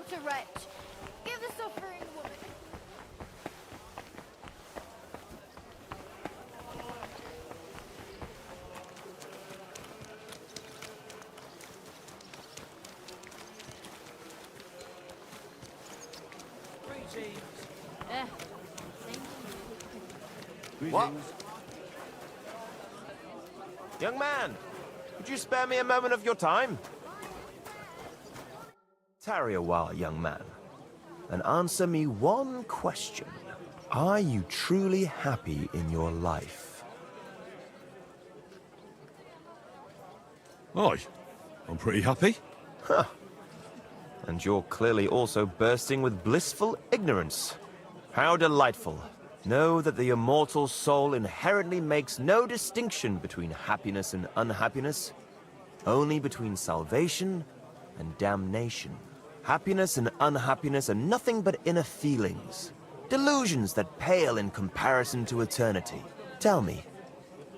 out a wretch. Give the suffering woman. What? Young man, could you spare me a moment of your time? Tarry a while, young man, and answer me one question. Are you truly happy in your life? Aye, I'm pretty happy. Huh. And you're clearly also bursting with blissful ignorance. How delightful. Know that the immortal soul inherently makes no distinction between happiness and unhappiness, only between salvation and damnation. Happiness and unhappiness are nothing but inner feelings, delusions that pale in comparison to eternity. Tell me,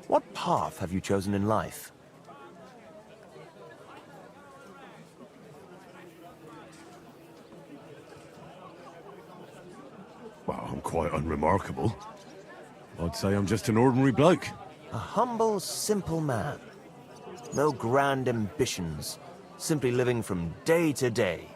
what path have you chosen in life? Well, I'm quite unremarkable. I'd say I'm just an ordinary bloke. A humble, simple man. No grand ambitions, simply living from day to day.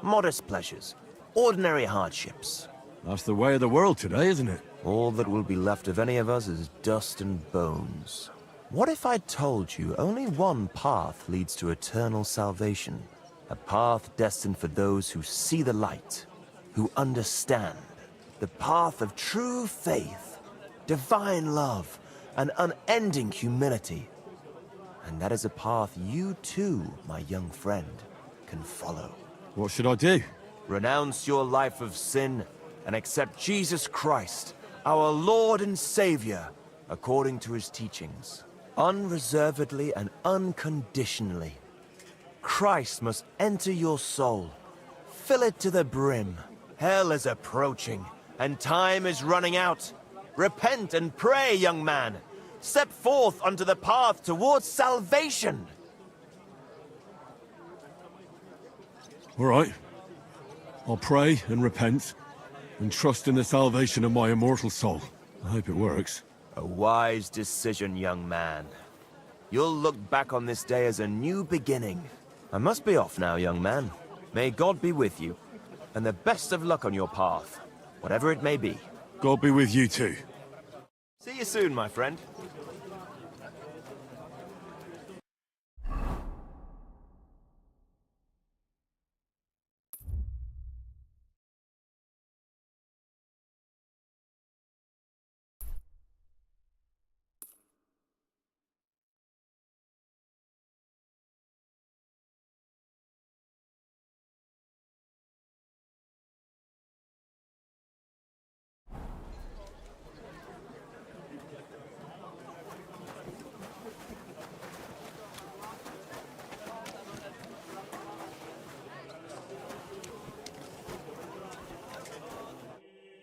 Modest pleasures, ordinary hardships. That's the way of the world today, isn't it? All that will be left of any of us is dust and bones. What if I told you only one path leads to eternal salvation? A path destined for those who see the light, who understand. The path of true faith, divine love, and unending humility. And that is a path you too, my young friend, can follow. What should I do? Renounce your life of sin and accept Jesus Christ, our Lord and Savior, according to his teachings. Unreservedly and unconditionally. Christ must enter your soul. Fill it to the brim. Hell is approaching, and time is running out. Repent and pray, young man. Step forth onto the path towards salvation. All right. I'll pray and repent, and trust in the salvation of my immortal soul. I hope it works. A wise decision, young man. You'll look back on this day as a new beginning. I must be off now, young man. May God be with you, and the best of luck on your path, whatever it may be. God be with you too. See you soon, my friend.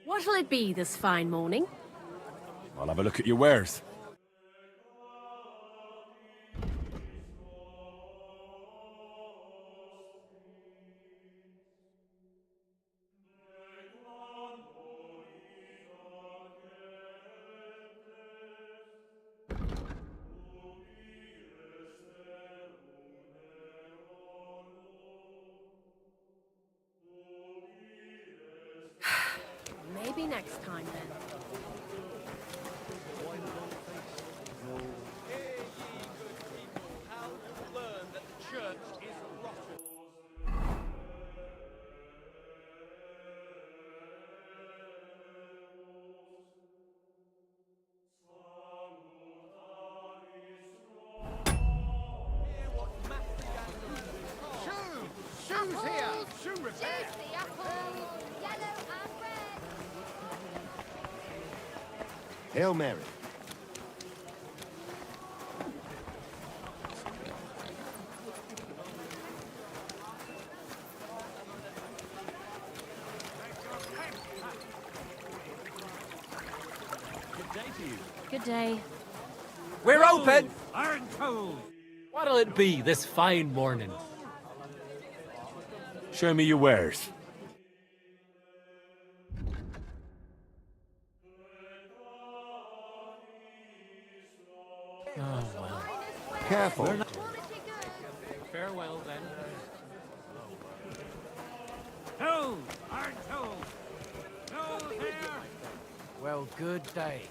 What'll it be this fine morning? I'll have a look at your wares. Maybe next time then. Shoes here! Shoe repair! Juicy apple! Yellow and red! Hail Mary. Good day. We're open! Iron cold! What'll it be this fine morning? Show me your wares. Careful. Quality good. Farewell, then. Hold! Hard hold! Hold there! Well, good day.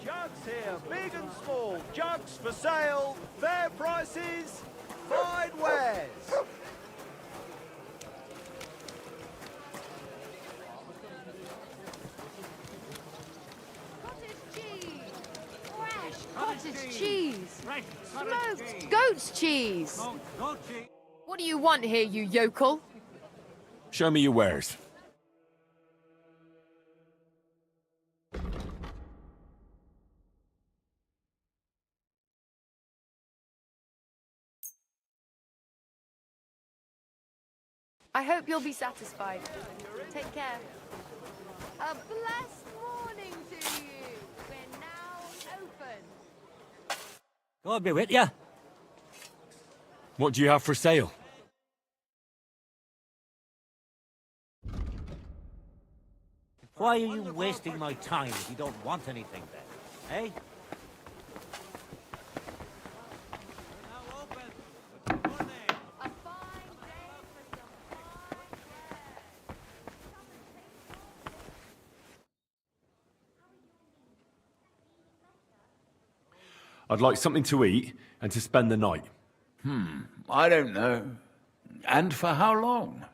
Jugs here, big and small. Jugs for sale, fair prices, fine wares. Cottage cheese. Fresh cottage cheese. Right, Smoked goat's cheese. Goat cheese. What do you want here, you yokel? Show me your wares. I hope you'll be satisfied. Take care. A blessed morning to you. We're now open. God be with ya. What do you have for sale? Why are you wasting my time if you don't want anything then? Eh? A fine day for some fine I'd like something to eat and to spend the night. I don't know. And for how long?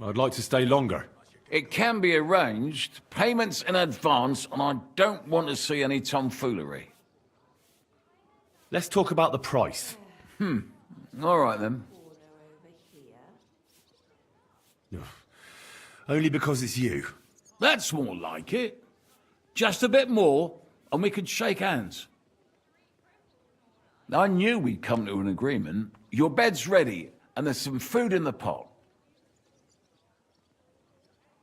I'd like to stay longer. It can be arranged. Payments in advance, and I don't want to see any tomfoolery. Let's talk about the price. All right, then. Only because it's you. That's more like it. Just a bit more, and we could shake hands. I knew we'd come to an agreement. Your bed's ready, and there's some food in the pot.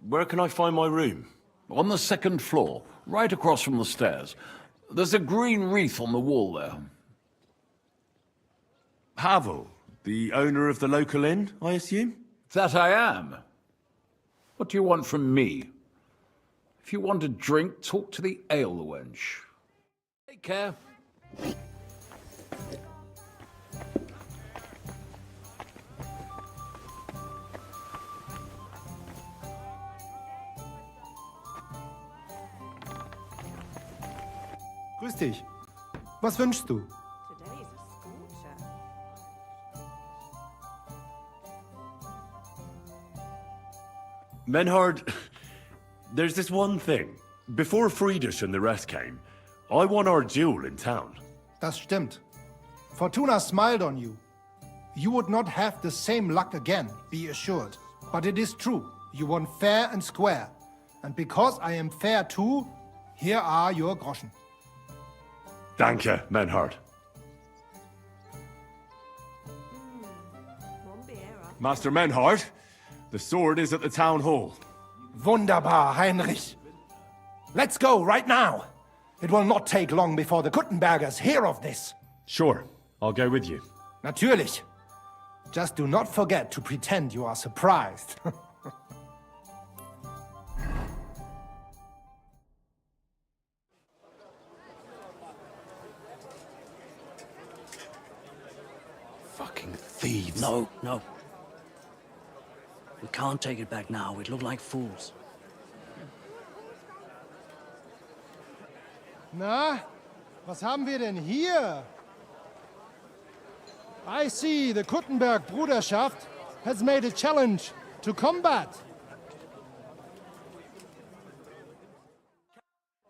Where can I find my room? On the second floor, right across from the stairs. There's a green wreath on the wall there. Havel, the owner of the local inn, I assume? That I am. What do you want from me? If you want a drink, talk to the ale wench. Take care. Grüß dich. Was wünschst du? Menhard, there's this one thing. Before Friedrich and the rest came, I won our duel in town. Das stimmt. Fortuna smiled on you. You would not have the same luck again, be assured. But it is true. You won fair and square. And because I am fair too, here are your groschen. Danke, Menhard. Master Menhard, the sword is at the town hall. Wunderbar, Heinrich. Let's go right now. It will not take long before the Kuttenbergers hear of this. Sure, I'll go with you. Natürlich. Just do not forget to pretend you are surprised. Fucking thieves. No, no. We can't take it back now. We'd look like fools. Na, was haben wir denn hier? I see the Kuttenberg Bruderschaft has made a challenge to combat.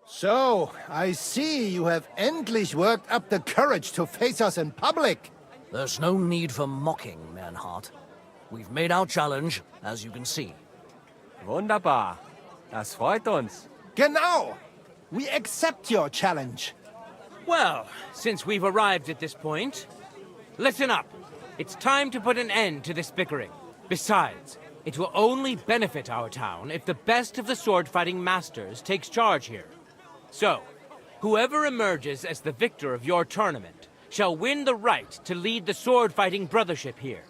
So, I see you have endlich worked up the courage to face us in public. There's no need for mocking, Mernhardt. We've made our challenge, as you can see. Wunderbar. Das freut uns. Genau. We accept your challenge. Well, since we've arrived at this point, listen up. It's time to put an end to this bickering. Besides, it will only benefit our town if the best of the sword-fighting masters takes charge here. So, whoever emerges as the victor of your tournament shall win the right to lead the sword-fighting brothership here.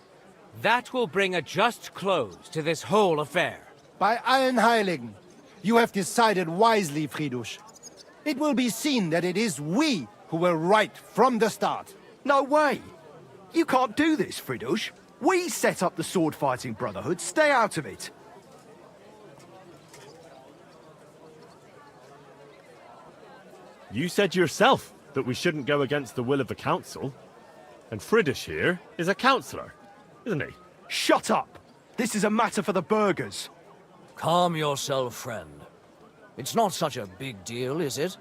That will bring a just close to this whole affair. Bei allen Heiligen, you have decided wisely, Fridush. It will be seen that it is we who were right from the start. No way! You can't do this, Fridush. We set up the sword-fighting brotherhood. Stay out of it. You said yourself that we shouldn't go against the will of the council. And Fridush here is a councillor, isn't he? Shut up! This is a matter for the burghers. Calm yourself, friend. It's not such a big deal, is it?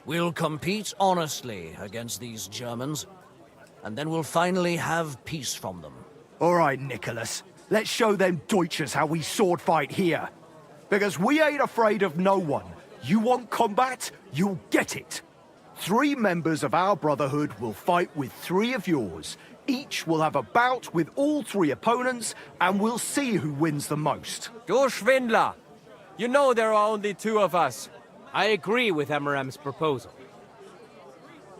We'll compete honestly against these Germans, and then we'll finally have peace from them. All right, Nicholas. Let's show them Deutschers how we sword fight here. Because we ain't afraid of no one. You want combat? You'll get it. 3 members of our brotherhood will fight with 3 of yours. Each will have a bout with all 3 opponents, and we'll see who wins the most. Du Schwindler! You know there are only 2 of us. I agree with Emmerem's proposal.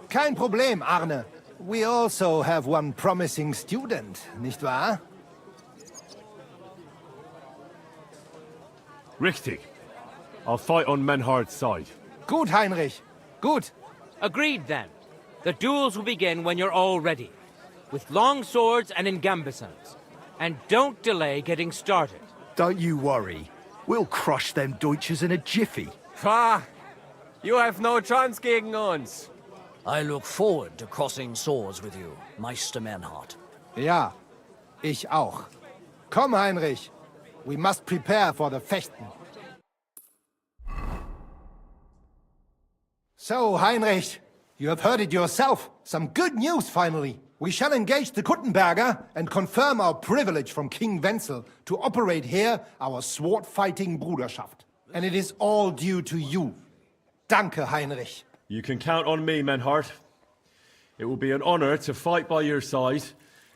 Kein Problem, Arne. We also have one promising student, nicht wahr? Richtig. I'll fight on Menhard's side. Gut, Heinrich. Gut. Agreed then. The duels will begin when you're all ready. With long swords and in gambesons. And don't delay getting started. Don't you worry. We'll crush them Deutschers in a jiffy. Ha! You have no chance gegen uns. I look forward to crossing swords with you, Meister Menhard. Ja, ich auch. Komm, Heinrich. We must prepare for the Fechten. So, Heinrich, you have heard it yourself. Some good news, finally. We shall engage the Kuttenberger and confirm our privilege from King Wenzel to operate here our sword-fighting Bruderschaft. And it is all due to you. Danke, Heinrich. You can count on me, Menhard. It will be an honor to fight by your side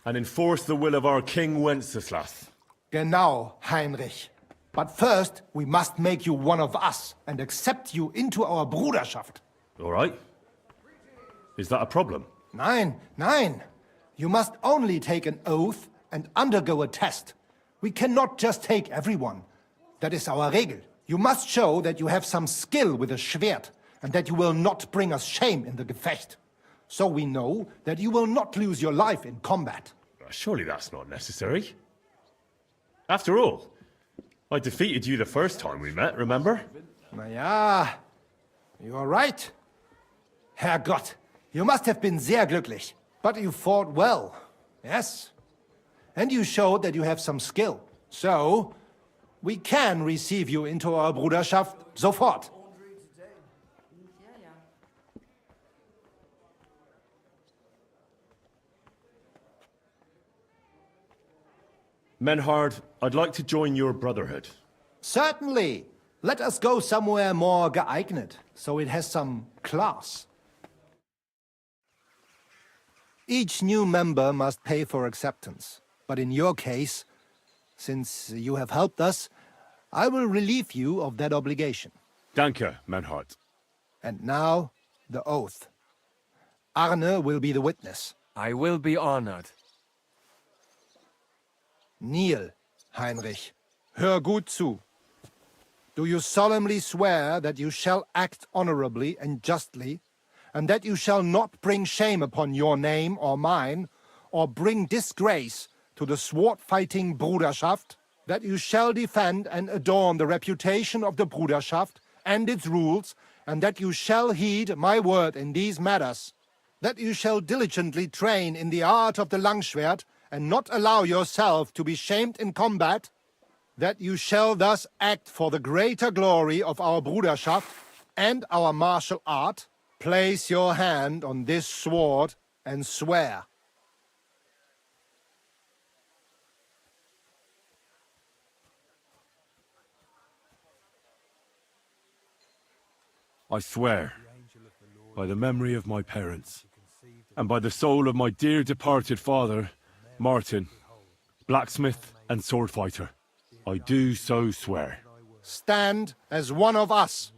and enforce the will of our King Wenceslas. Genau, Heinrich. But first, we must make you one of us and accept you into our Bruderschaft. All right. Is that a problem? Nein, nein. You must only take an oath and undergo a test. We cannot just take everyone. That is our Regel. You must show that you have some skill with a Schwert and that you will not bring us shame in the Gefecht. So we know that you will not lose your life in combat. Surely that's not necessary. After all, I defeated you the first time we met, remember? Na ja, you are right. Herrgott, you must have been sehr glücklich. But you fought well, yes. And you showed that you have some skill. So, we can receive you into our Bruderschaft sofort. Menhard, I'd like to join your brotherhood. Certainly. Let us go somewhere more geeignet, so it has some class. Each new member must pay for acceptance. But in your case, since you have helped us, I will relieve you of that obligation. Danke, Menhard. And now, the oath. Arne will be the witness. I will be honored. Kneel, Heinrich. Hör gut zu. Do you solemnly swear that you shall act honorably and justly, and that you shall not bring shame upon your name or mine, or bring disgrace to the sword-fighting Bruderschaft, that you shall defend and adorn the reputation of the Bruderschaft and its rules, and that you shall heed my word in these matters, that you shall diligently train in the art of the Langschwert, and not allow yourself to be shamed in combat, that you shall thus act for the greater glory of our Bruderschaft and our martial art. Place your hand on this sword and swear. I swear, by the memory of my parents, and by the soul of my dear departed father, Martin, blacksmith and sword fighter. I do so swear. Stand as one of us.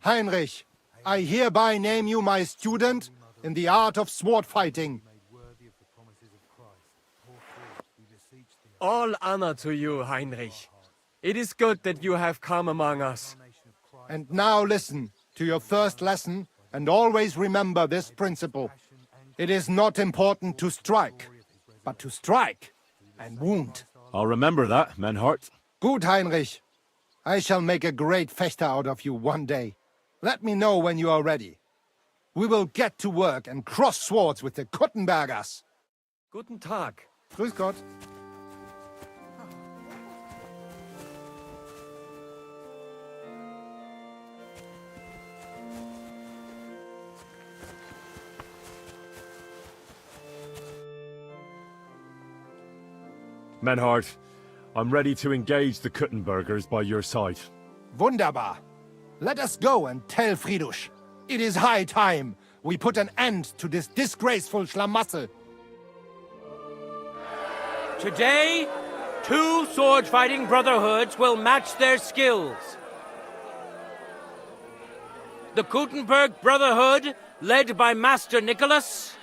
Heinrich, I hereby name you my student in the art of sword fighting. All honor to you, Heinrich. It is good that you have come among us. And now listen to your first lesson and always remember this principle. It is not important to strike, but to strike and wound. I'll remember that, Menhart. Good, Heinrich. I shall make a great fechter out of you one day. Let me know when you are ready. We will get to work and cross swords with the Kuttenbergers. Guten Tag. Grüß Gott. Menhart, I'm ready to engage the Kuttenbergers by your side. Wunderbar. Let us go and tell Friedrich. It is high time we put an end to this disgraceful schlamassel. Today, 2 sword-fighting brotherhoods will match their skills. The Kuttenberg Brotherhood, led by Master Nicholas.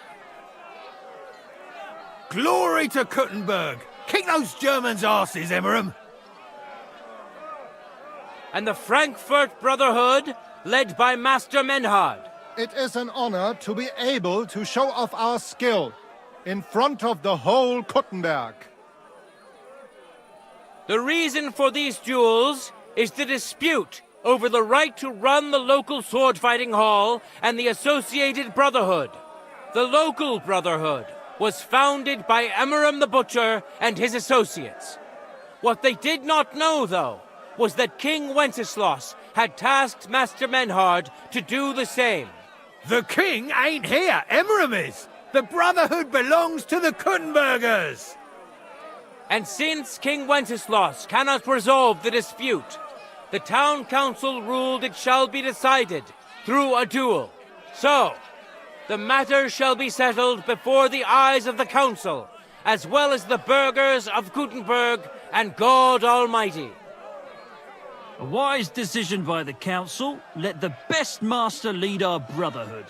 Glory to Kuttenberg! Kick those Germans' asses, Emmeram! And the Frankfurt Brotherhood, led by Master Menhard. It is an honor to be able to show off our skill in front of the whole Kuttenberg. The reason for these duels is the dispute over the right to run the local sword-fighting hall and the associated brotherhood. The local brotherhood was founded by Emmeram the Butcher and his associates. What they did not know, though, was that King Wenceslas had tasked Master Menhard to do the same. The king ain't here, Emmeram is! The Brotherhood belongs to the Kuttenbergers! And since King Wenceslas cannot resolve the dispute, the town council ruled it shall be decided through a duel. So, the matter shall be settled before the eyes of the council, as well as the burghers of Kuttenberg and God Almighty. A wise decision by the council. Let the best master lead our brotherhood.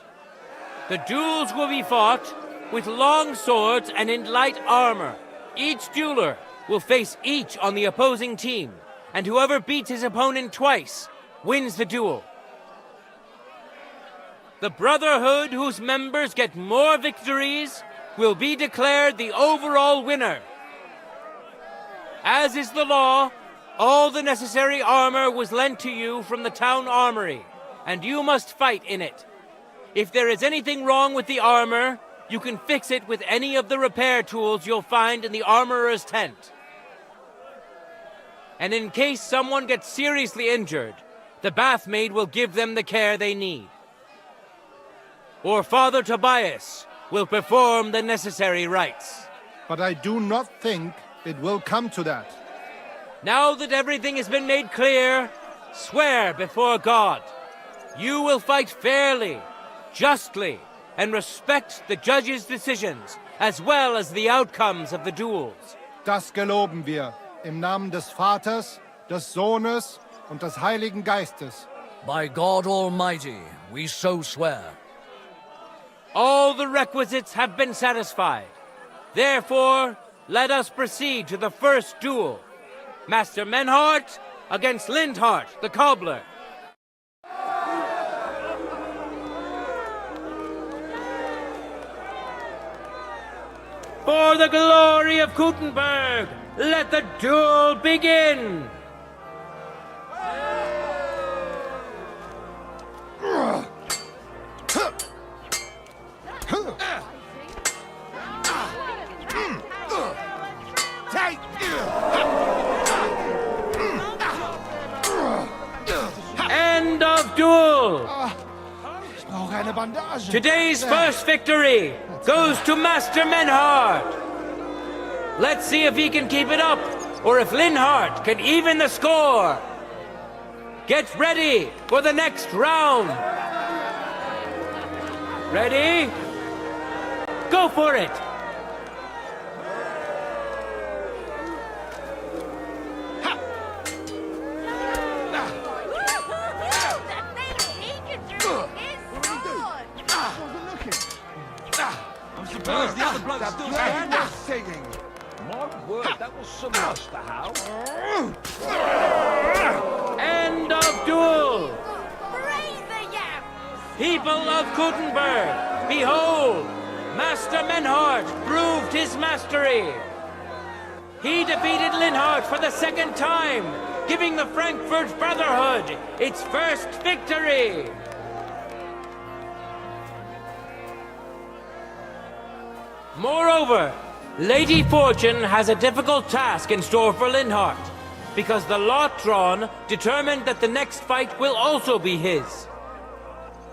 The duels will be fought with long swords and in light armor. Each dueler will face each on the opposing team, and whoever beats his opponent twice wins the duel. The brotherhood whose members get more victories will be declared the overall winner. As is the law, all the necessary armor was lent to you from the town armory, and you must fight in it. If there is anything wrong with the armor, you can fix it with any of the repair tools you'll find in the armorer's tent. And in case someone gets seriously injured, the bathmaid will give them the care they need. Or Father Tobias will perform the necessary rites. But I do not think it will come to that. Now that everything has been made clear, swear before God. You will fight fairly, justly, and respect the judge's decisions, as well as the outcomes of the duels. Das geloben wir, im Namen des Vaters, des Sohnes und des Heiligen Geistes. By God Almighty, we so swear. All the requisites have been satisfied. Therefore, let us proceed to the first duel. Master Menhart against Lindhart, the cobbler. For the glory of Kuttenberg, let the duel begin! End of duel! Ich brauche eine Bandage. Today's first victory goes to Master Menhard. Let's see if he can keep it up, or if Linhart can even the score. Get ready for the next round. Ready? Go for it! Surprised the other bloke's still standing. singing. My word, that was some muster, Hal. End of duel! People of Gutenberg, behold! Master Menhart proved his mastery! He defeated Linhart for the second time, giving the Frankfurt Brotherhood its first victory! Moreover, Lady Fortune has a difficult task in store for Linhart, because the lot drawn determined that the next fight will also be his.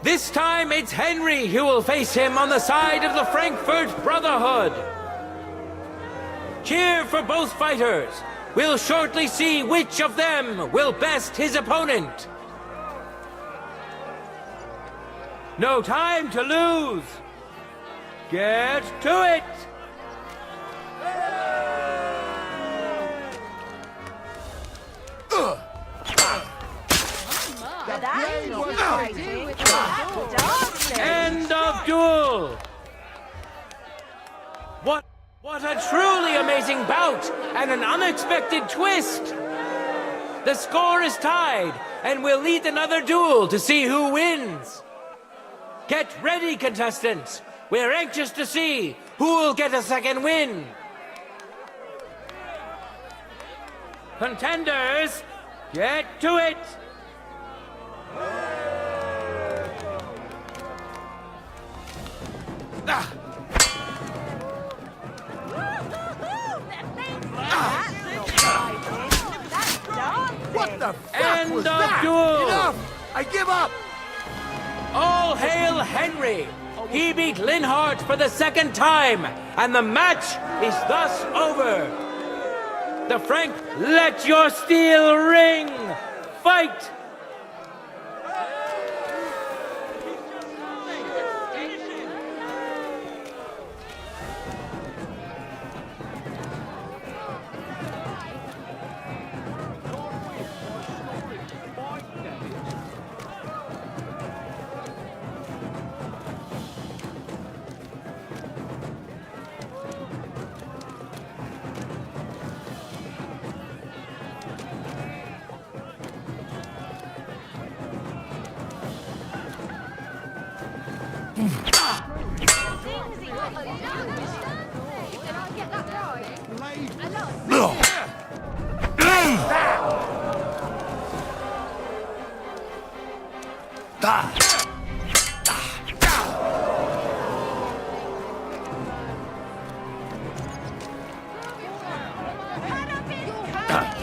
This time it's Henry who will face him on the side of the Frankfurt Brotherhood. Cheer for both fighters. We'll shortly see which of them will best his opponent. No time to lose. Get to it. End of duel! What a truly amazing bout and an unexpected twist! The score is tied, and we'll lead another duel to see who wins. Get ready, contestants. We're anxious to see who will get a second win. Contenders, get to it! What the fuck End was of that? duel! Enough! I give up! All hail Henry! He beat Linhart for the second time, and the match is thus over. The Frank, let your steel ring! Fight!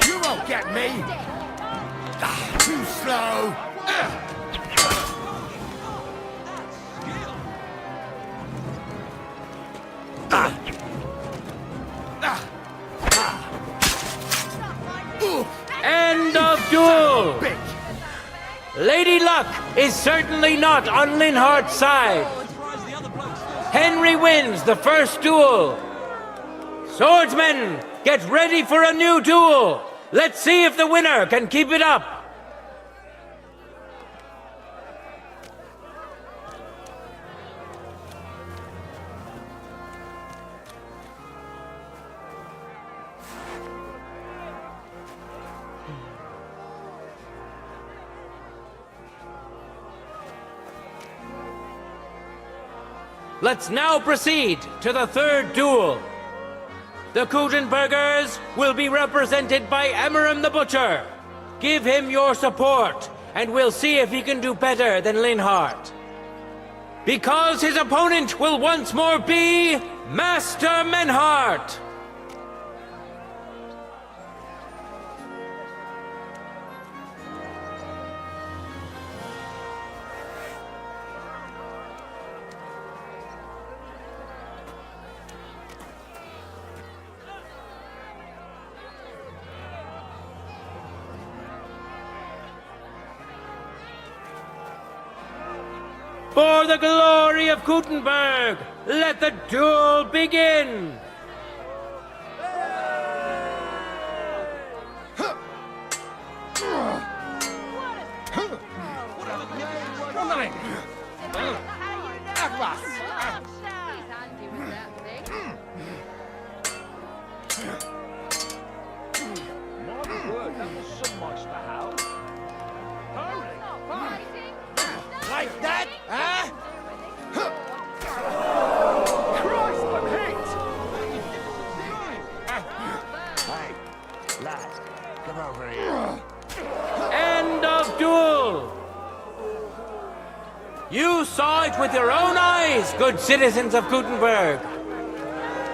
You won't get me! Too slow! End of duel! Lady Luck is certainly not on Linhart's side. Henry wins the first duel. Swordsmen, get ready for a new duel. Let's see if the winner can keep it up. Let's now proceed to the third duel. The Kutenbergers will be represented by Emmeram the Butcher. Give him your support, and we'll see if he can do better than Linhart. Because his opponent will once more be Master Menhart. For the glory of Gutenberg, let the duel begin! saw it with your own eyes, good citizens of Gutenberg.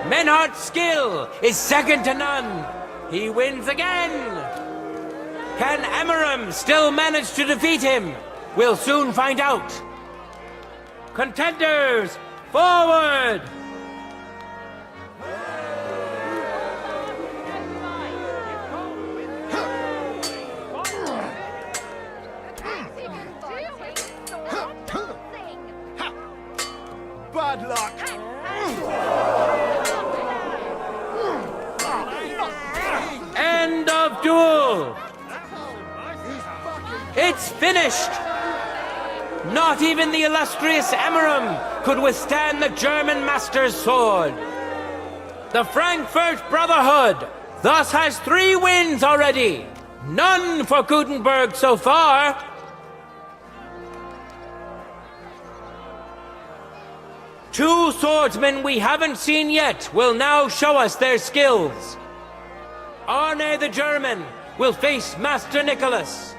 Menhardt's skill is second to none. He wins again. Can Emmeram still manage to defeat him? We'll soon find out. Contenders, forward! Bad luck. End of duel! It's finished! Not even the illustrious Emmeram could withstand the German master's sword. The Frankfurt Brotherhood thus has 3 wins already. None for Gutenberg so far. Two swordsmen we haven't seen yet will now show us their skills. Arne the German will face Master Nicholas.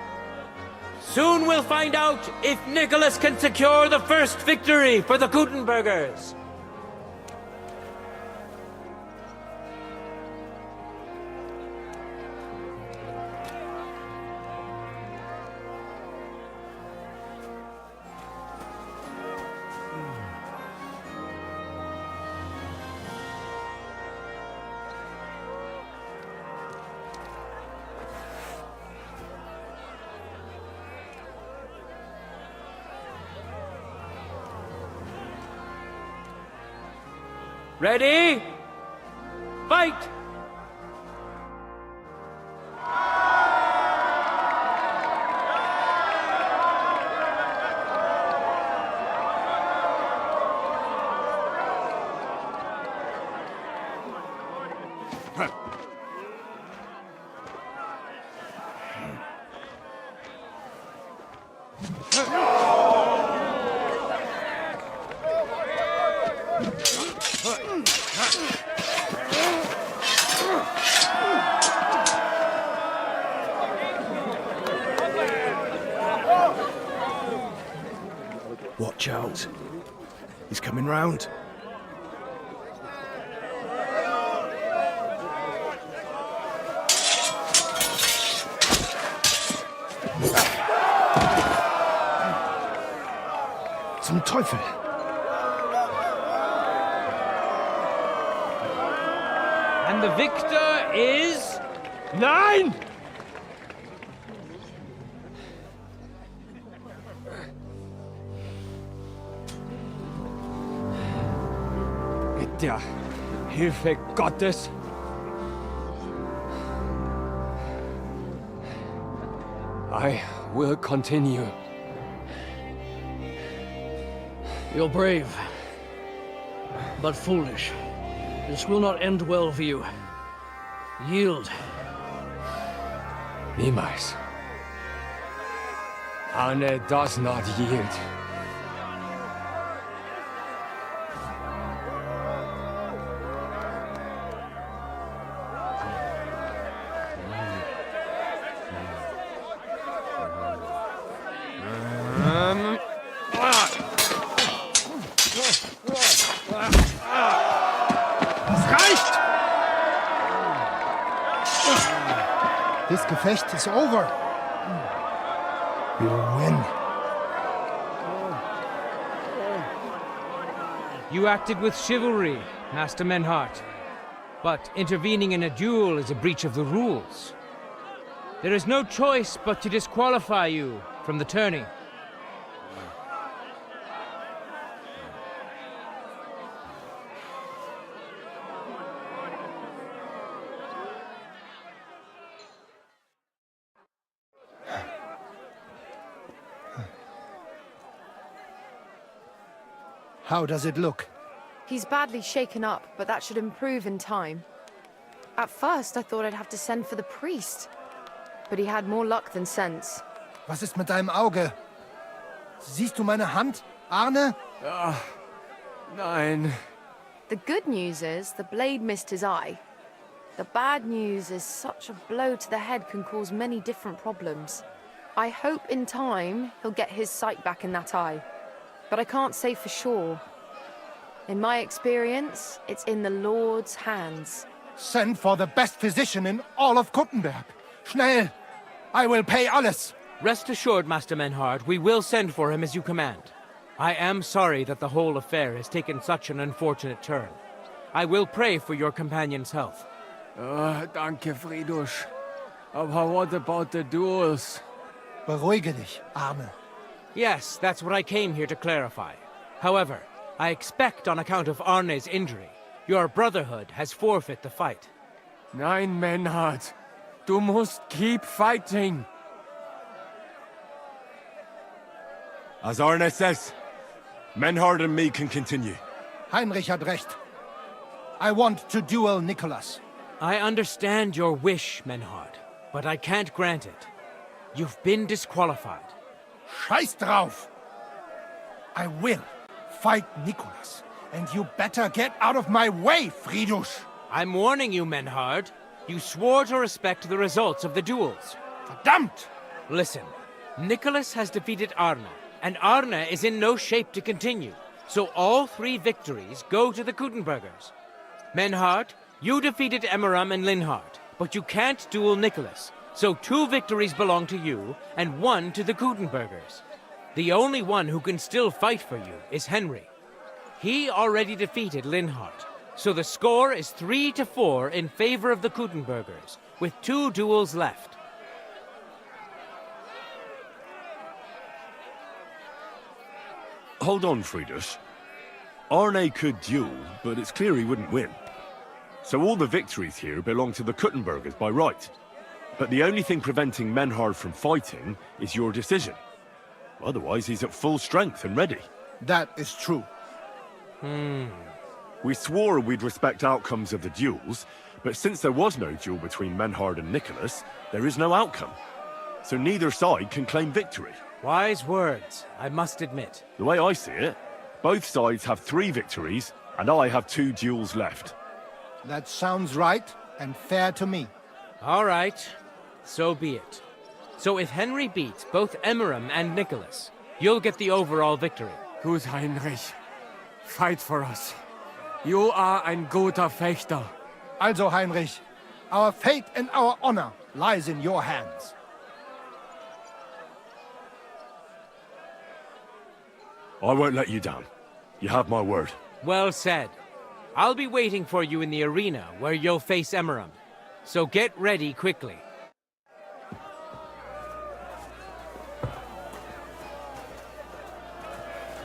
Soon we'll find out if Nicholas can secure the first victory for the Gutenbergers. Ready? Fight! Watch out. He's coming round. Zum Teufel! And the victor is... Nein! Mit der Hilfe Gottes. I will continue. You're brave, but foolish. This will not end well for you. Yield. Niemals. Arne does not yield. This Gefecht is over. You win. You acted with chivalry, Master Menhardt. But intervening in a duel is a breach of the rules. There is no choice but to disqualify you from the tourney. How does it look? He's badly shaken up, but that should improve in time. At first, I thought I'd have to send for the priest. But he had more luck than sense. Was ist mit deinem Auge? Siehst du meine Hand, Arne? Nein. The good news is the blade missed his eye. The bad news is such a blow to the head can cause many different problems. I hope in time he'll get his sight back in that eye. but I can't say for sure. In my experience, it's in the Lord's hands. Send for the best physician in all of Kuttenberg. Schnell! I will pay alles. Rest assured, Master Menhard, we will send for him as you command. I am sorry that the whole affair has taken such an unfortunate turn. I will pray for your companion's health. Danke, Friedrich. Aber what about the duels? Beruhige dich, Arme. Yes, that's what I came here to clarify. However, I expect on account of Arne's injury, your brotherhood has forfeit the fight. Nein, Menhard. Du musst keep fighting. As Arne says, Menhard and me can continue. Heinrich had recht. I want to duel Nicholas. I understand your wish, Menhard, but I can't grant it. You've been disqualified. Scheiß drauf! I will fight Nicholas, and you better get out of my way, Friedrich! I'm warning you, Menhard. You swore to respect the results of the duels. Verdammt! Listen, Nicholas has defeated Arne, and Arne is in no shape to continue, so all 3 victories go to the Kuttenbergers. Menhard, you defeated Emmeram and Linhard, but you can't duel Nicholas, so 2 victories belong to you, and 1 to the Kuttenbergers. The only one who can still fight for you is Henry. He already defeated Linhard, so the score is 3-4 in favor of the Kuttenbergers, with 2 duels left. Hold on, Friedrich. Arne could duel, but it's clear he wouldn't win. So all the victories here belong to the Kuttenbergers by right. But the only thing preventing Menhard from fighting is your decision. Otherwise, he's at full strength and ready. That is true. We swore we'd respect outcomes of the duels, but since there was no duel between Menhard and Nicholas, there is no outcome. So neither side can claim victory. Wise words, I must admit. The way I see it, both sides have 3 victories, and I have 2 duels left. That sounds right and fair to me. All right, so be it. So if Henry beats both Emmeram and Nicholas, you'll get the overall victory. Gut, Heinrich. Fight for us. You are ein guter Fechter. Also, Heinrich, our fate and our honor lies in your hands. I won't let you down. You have my word. Well said. I'll be waiting for you in the arena where you'll face Emmeram. So get ready quickly.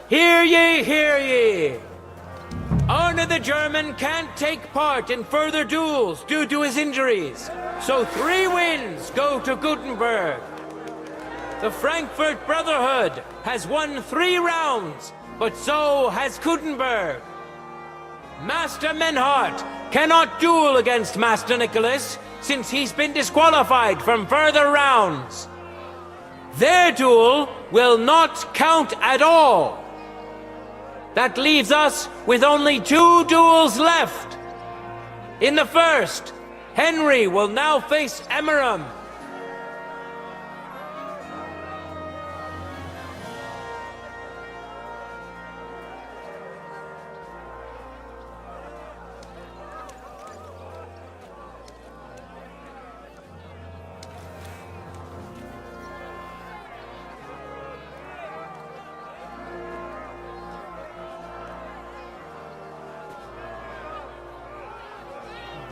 Hear ye, hear ye! Arne the German can't take part in further duels due to his injuries, so 3 wins go to Gutenberg. The Frankfurt Brotherhood has won 3 rounds, but so has Gutenberg. Master Menhard cannot duel against Master Nicholas since he's been disqualified from further rounds. Their duel will not count at all. That leaves us with only 2 duels left. In the first, Henry will now face Emmeram.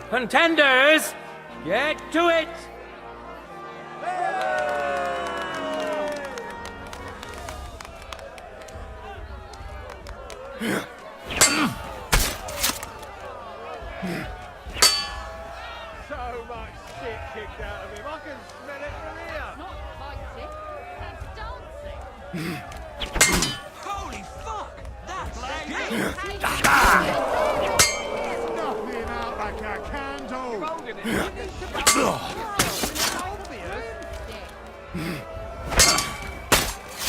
Contenders, get to it! So much shit kicked out of him. I can smell it from here. Not fighting, that's dancing. Holy fuck! That's Nothing out like a candle.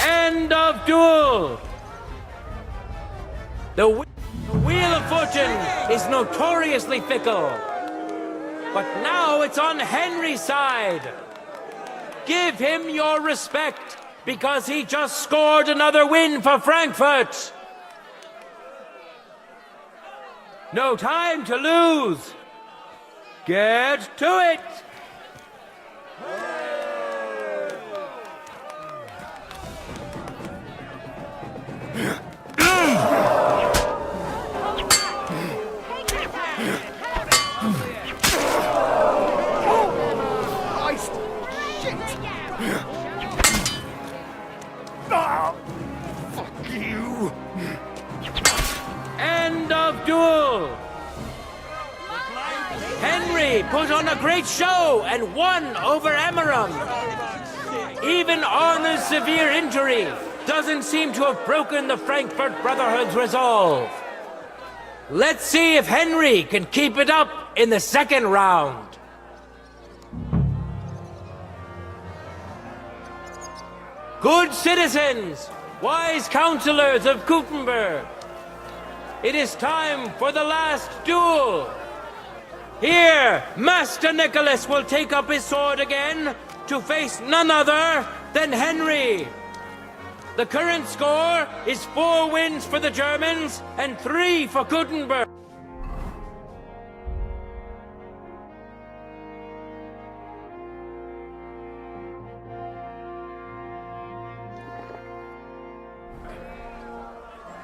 End of duel! The Wheel of Fortune is notoriously fickle. But now it's on Henry's side. Give him your respect because he just scored another win for Frankfurt. No time to lose. Get to it. Fuck you! End of duel. Henry put on a great show and won over Emmeram. Even Arna's severe injury doesn't seem to have broken the Frankfurt Brotherhood's resolve. Let's see if Henry can keep it up in the second round. Good citizens, wise counselors of Gutenberg, it is time for the last duel. Here, Master Nicholas will take up his sword again to face none other than Henry. The current score is 4 wins for the Germans and 3 for Gutenberg.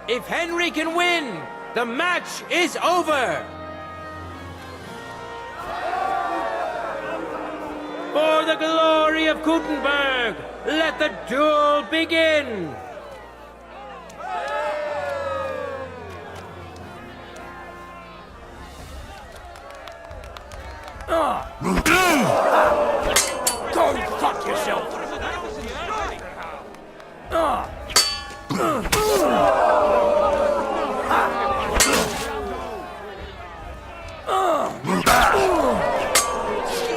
If Henry can win, the match is over. For the glory of Gutenberg, let the duel begin. Go fuck yourself!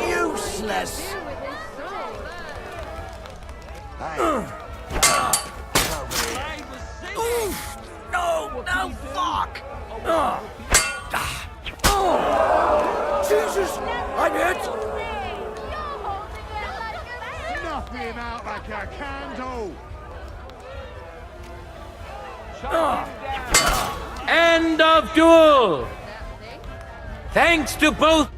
Useless! No, fuck! Jesus! I'm hit! Knock him out like a candle! End of duel. Thanks to both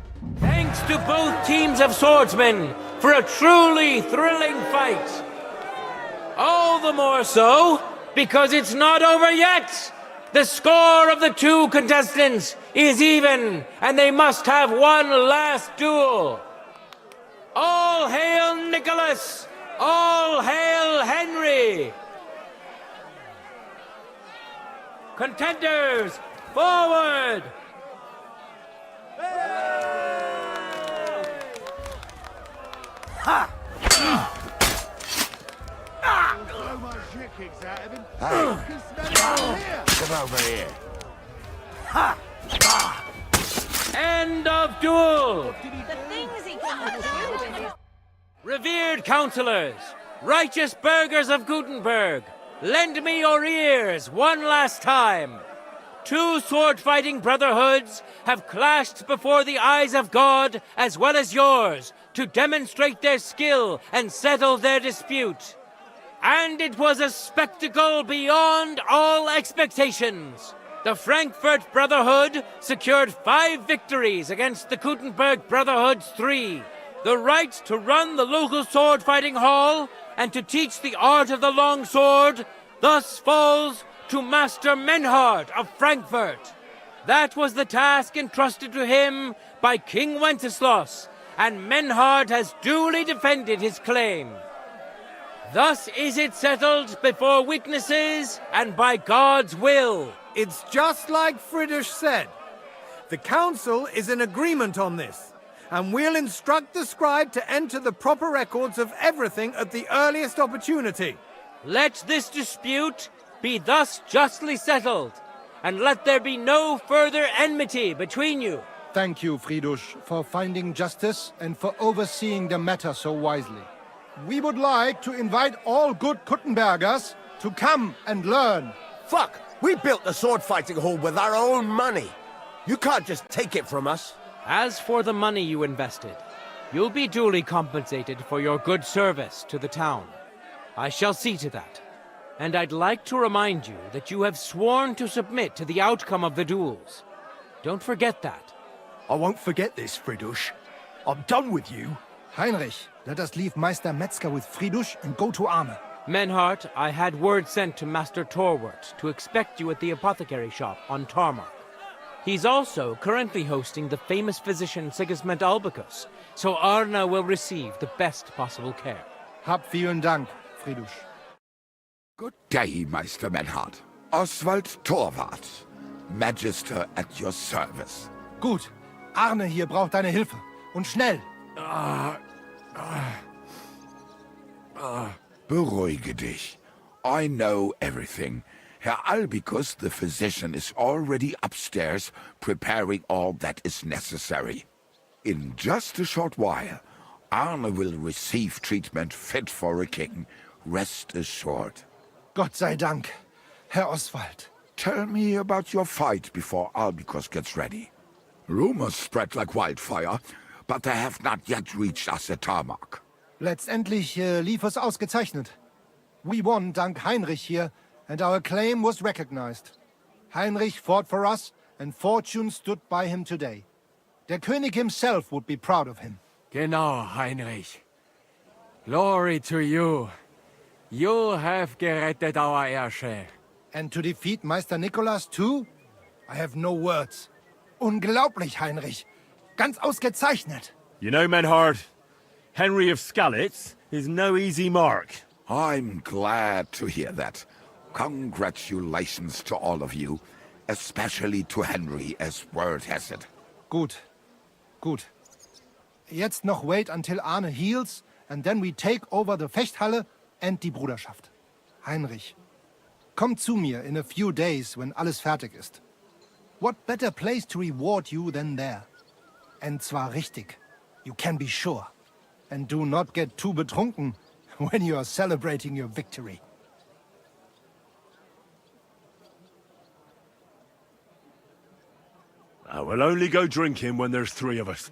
teams of swordsmen for a truly thrilling fight. All the more so because it's not over yet. The score of the 2 contestants is even, and they must have one last duel. All hail Nicholas! All hail Henry! Contenders, forward! Ha! So much shit kicks out of him. Come over here. End of duel! The things he can do. Revered counselors, righteous burghers of Gutenberg, lend me your ears one last time. 2 sword-fighting brotherhoods have clashed before the eyes of God as well as yours to demonstrate their skill and settle their dispute. And it was a spectacle beyond all expectations. The Frankfurt Brotherhood secured 5 victories against the Gutenberg Brotherhood's 3. The right to run the local sword-fighting hall and to teach the art of the long sword thus falls to Master Menhard of Frankfurt. That was the task entrusted to him by King Wenceslas, and Menhard has duly defended his claim. Thus is it settled before witnesses and by God's will. It's just like Friedrich said. The council is in agreement on this, and we'll instruct the scribe to enter the proper records of everything at the earliest opportunity. Let this dispute be thus justly settled, and let there be no further enmity between you. Thank you, Friedrich, for finding justice and for overseeing the matter so wisely. We would like to invite all good Kuttenbergers to come and learn. Fuck! We built the sword fighting hall with our own money. You can't just take it from us. As for the money you invested, you'll be duly compensated for your good service to the town. I shall see to that. And I'd like to remind you that you have sworn to submit to the outcome of the duels. Don't forget that. I won't forget this, Fridush. I'm done with you. Heinrich, let us leave Meister Metzger with Fridush and go to Arne. Menhart, I had word sent to Master Torwart to expect you at the apothecary shop on Tarmac. He's also currently hosting the famous physician Sigismund Albicus, so Arne will receive the best possible care. Hab vielen Dank, Fridush. Good day, Meister Menhart. Oswald Torwart, Magister at your service. Gut. Arne hier braucht deine Hilfe. Und schnell. Beruhige dich. I know everything. Herr Albicus, the physician, is already upstairs preparing all that is necessary. In just a short while, Arne will receive treatment fit for a king. Rest assured. Gott sei Dank, Herr Oswald. Tell me about your fight before Albicus gets ready. Rumors spread like wildfire, but they have not yet reached us at Tarmac. Letztendlich lief es ausgezeichnet. We won dank Heinrich here, and our claim was recognized. Heinrich fought for us, and fortune stood by him today. Der König himself would be proud of him. Genau, Heinrich. Glory to you. You have gerettet our Herrscher. And to defeat Meister Nicholas too? I have no words. Unglaublich, Heinrich. Ganz ausgezeichnet. You know, Menhard, Henry of Skalitz is no easy mark. I'm glad to hear that. Congratulations to all of you, especially to Henry, as word has it. Gut. Gut. Jetzt noch wait until Arne heals, and then we take over the Fechthalle and die Bruderschaft. Heinrich, komm zu mir in a few days when alles fertig ist. What better place to reward you than there? And zwar richtig. You can be sure. And do not get too betrunken when you are celebrating your victory. I will only go drinking when there's three of us.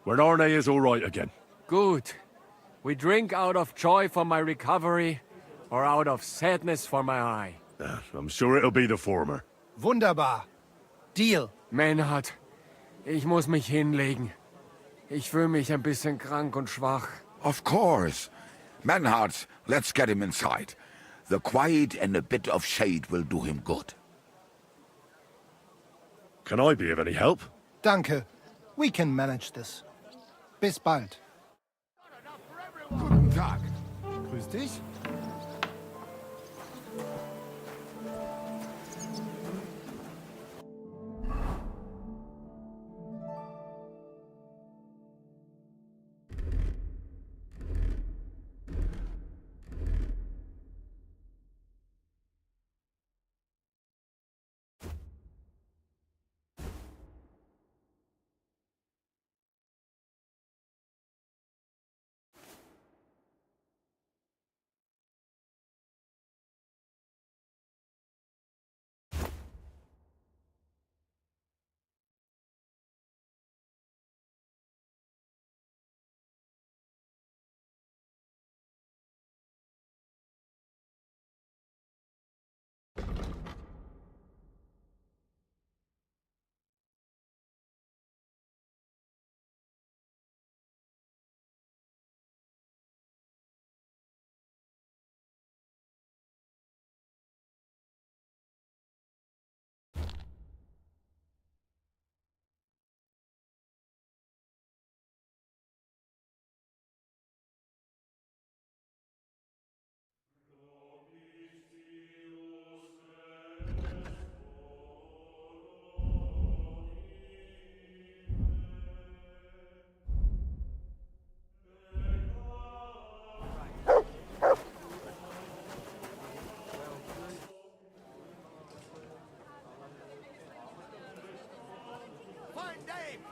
When Arne is all right again. Good. We drink out of joy for my recovery, or out of sadness for my eye. I'm sure it'll be the former. Wunderbar. Deal. Menhard, ich muss mich hinlegen. Ich fühle mich ein bisschen krank und schwach. Of course. Menhard, let's get him inside. The quiet and a bit of shade will do him good. Can I be of any help? Danke. We can manage this. Bis bald. Guten Tag. Grüß dich.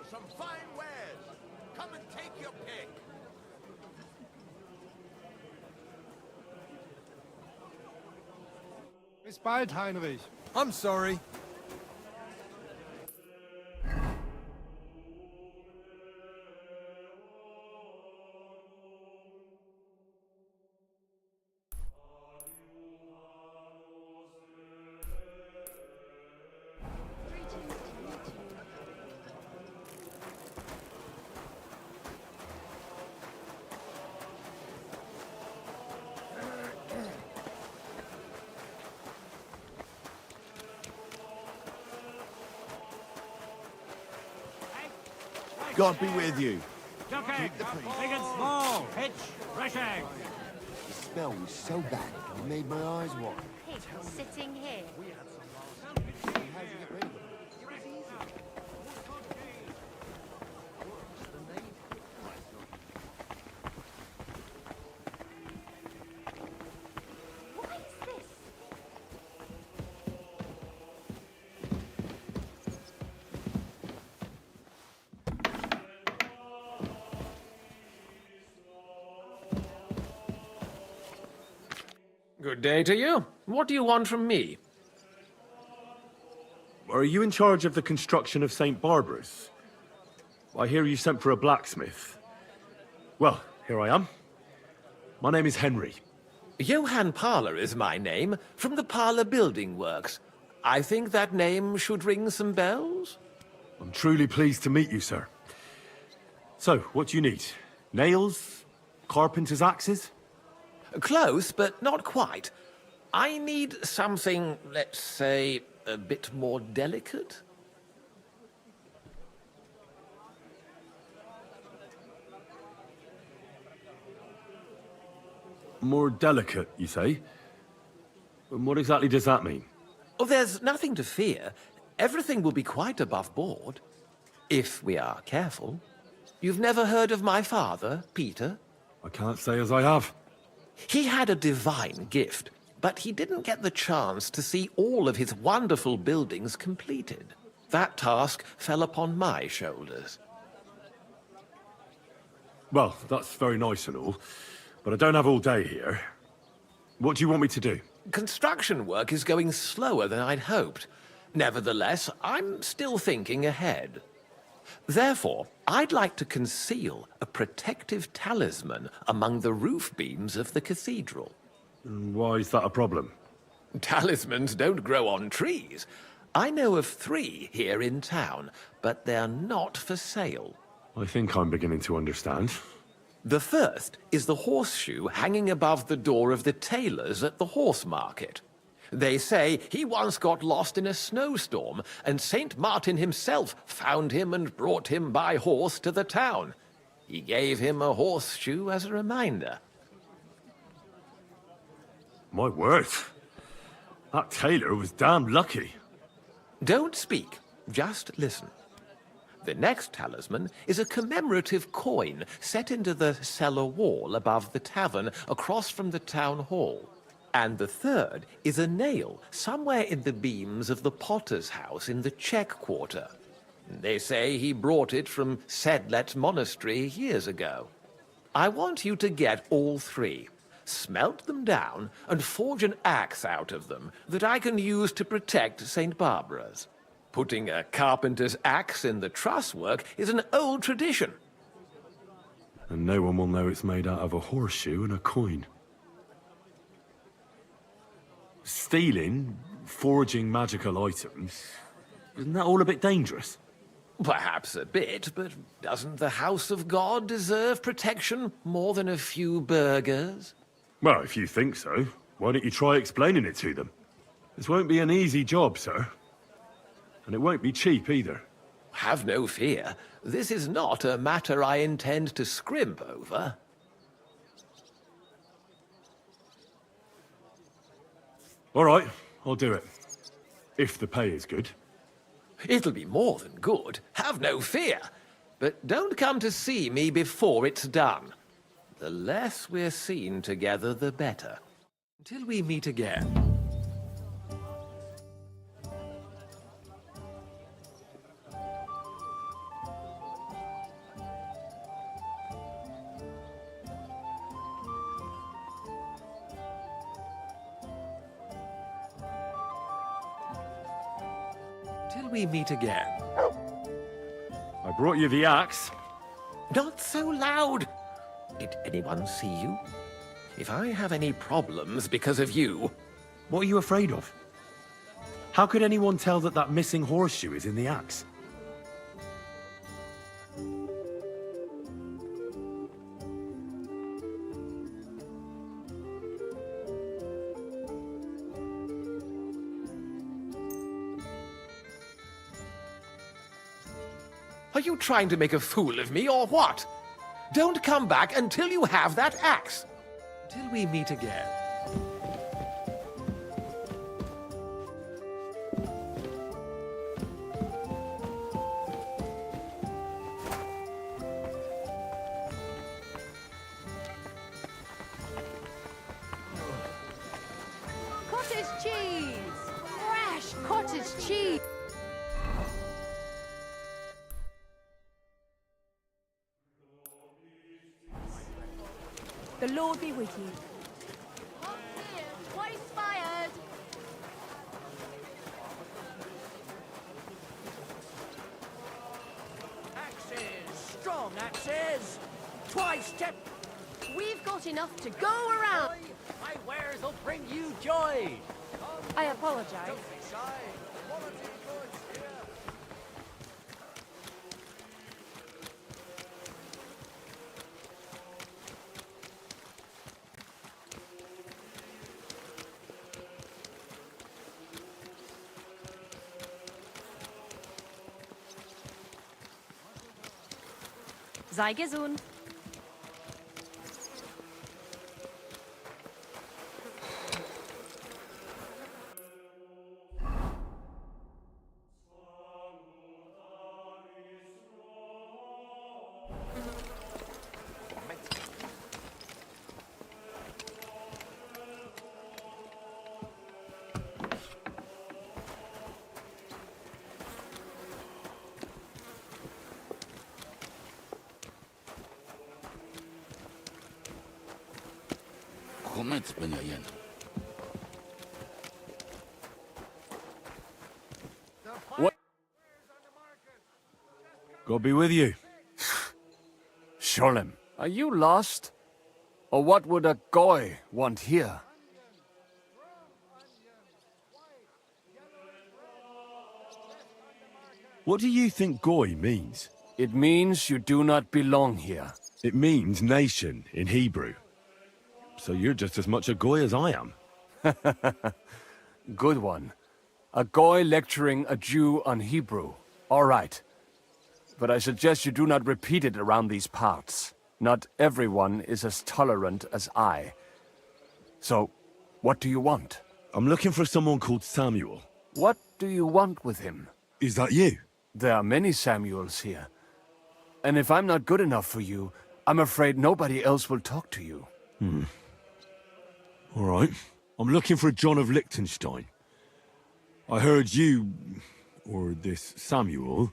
Some fine wares. Come and take your pick. Bis bald, Heinrich. I'm sorry. God be with you. Jockey, big and small, pitch, rushing. The smell was so bad, it made my eyes water. Pig sitting here. Good day to you. What do you want from me? Are you in charge of the construction of St. Barbara's? I hear you sent for a blacksmith. Well, here I am. My name is Henry. Johann Parler is my name, from the Parler Building Works. I think that name should ring some bells? I'm truly pleased to meet you, sir. So, what do you need? Nails? Carpenter's axes? Close, but not quite. I need something, let's say, a bit more delicate. More delicate, you say? And what exactly does that mean? Oh, there's nothing to fear. Everything will be quite above board. If we are careful. You've never heard of my father, Peter? I can't say as I have. He had a divine gift, but he didn't get the chance to see all of his wonderful buildings completed. That task fell upon my shoulders. Well, that's very nice and all, but I don't have all day here. What do you want me to do? Construction work is going slower than I'd hoped. Nevertheless, I'm still thinking ahead. Therefore, I'd like to conceal a protective talisman among the roof beams of the cathedral. Why is that a problem? Talismans don't grow on trees. I know of 3 here in town, but they're not for sale. I think I'm beginning to understand. The first is the horseshoe hanging above the door of the tailors at the horse market. They say he once got lost in a snowstorm, and Saint Martin himself found him and brought him by horse to the town. He gave him a horseshoe as a reminder. My word. That tailor was damn lucky. Don't speak, just listen. The next talisman is a commemorative coin set into the cellar wall above the tavern across from the town hall. And the third is a nail somewhere in the beams of the potter's house in the Czech Quarter. They say he brought it from Sedlet Monastery years ago. I want you to get all 3, smelt them down, and forge an axe out of them that I can use to protect St. Barbara's. Putting a carpenter's axe in the truss work is an old tradition. And no one will know it's made out of a horseshoe and a coin. Stealing, forging magical items, isn't that all a bit dangerous? Perhaps a bit, but doesn't the House of God deserve protection more than a few burghers? Well, if you think so, why don't you try explaining it to them? This won't be an easy job, sir. And it won't be cheap either. Have no fear. This is not a matter I intend to scrimp over. All right, I'll do it. If the pay is good. It'll be more than good. Have no fear. But don't come to see me before it's done. The less we're seen together, the better. Until we meet again. Till we meet again. I brought you the axe. Not so loud! Did anyone see you? If I have any problems because of you... What are you afraid of? How could anyone tell that that missing horseshoe is in the axe? Are you trying to make a fool of me, or what? Don't come back until you have that axe. Till we meet again. Cottage cheese! Fresh cottage cheese! The Lord be with you. Twice fired! Axes! Strong axes! Twice step! We've got enough to go around! My wares will bring you joy. I apologize. Sei gesund. What? God be with you. Sholem, are you lost? Or what would a goy want here? What do you think goy means? It means you do not belong here. It means nation in Hebrew. So you're just as much a goy as I am. Good one. A goy lecturing a Jew on Hebrew. All right. But I suggest you do not repeat it around these parts. Not everyone is as tolerant as I. So, what do you want? I'm looking for someone called Samuel. What do you want with him? Is that you? There are many Samuels here. And if I'm not good enough for you, I'm afraid nobody else will talk to you. All right. I'm looking for a John of Liechtenstein. I heard you, or this Samuel,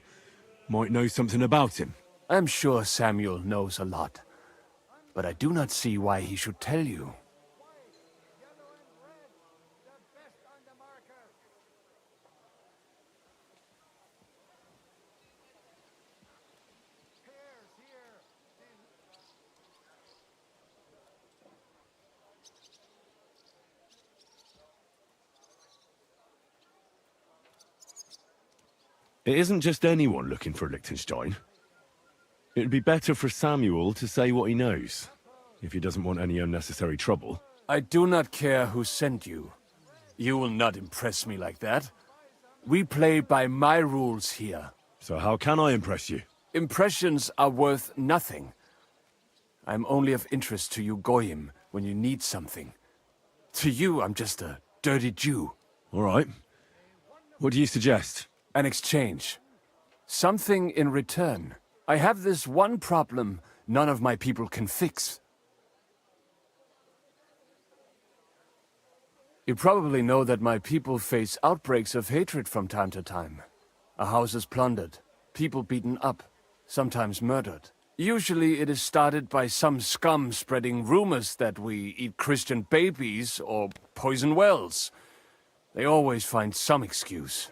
might know something about him. I'm sure Samuel knows a lot. But I do not see why he should tell you. It isn't just anyone looking for Liechtenstein. It'd be better for Samuel to say what he knows, if he doesn't want any unnecessary trouble. I do not care who sent you. You will not impress me like that. We play by my rules here. So how can I impress you? Impressions are worth nothing. I'm only of interest to you Goyim when you need something. To you, I'm just a dirty Jew. All right. What do you suggest? An exchange. Something in return. I have this one problem none of my people can fix. You probably know that my people face outbreaks of hatred from time to time. A house is plundered, people beaten up, sometimes murdered. Usually it is started by some scum spreading rumors that we eat Christian babies or poison wells. They always find some excuse.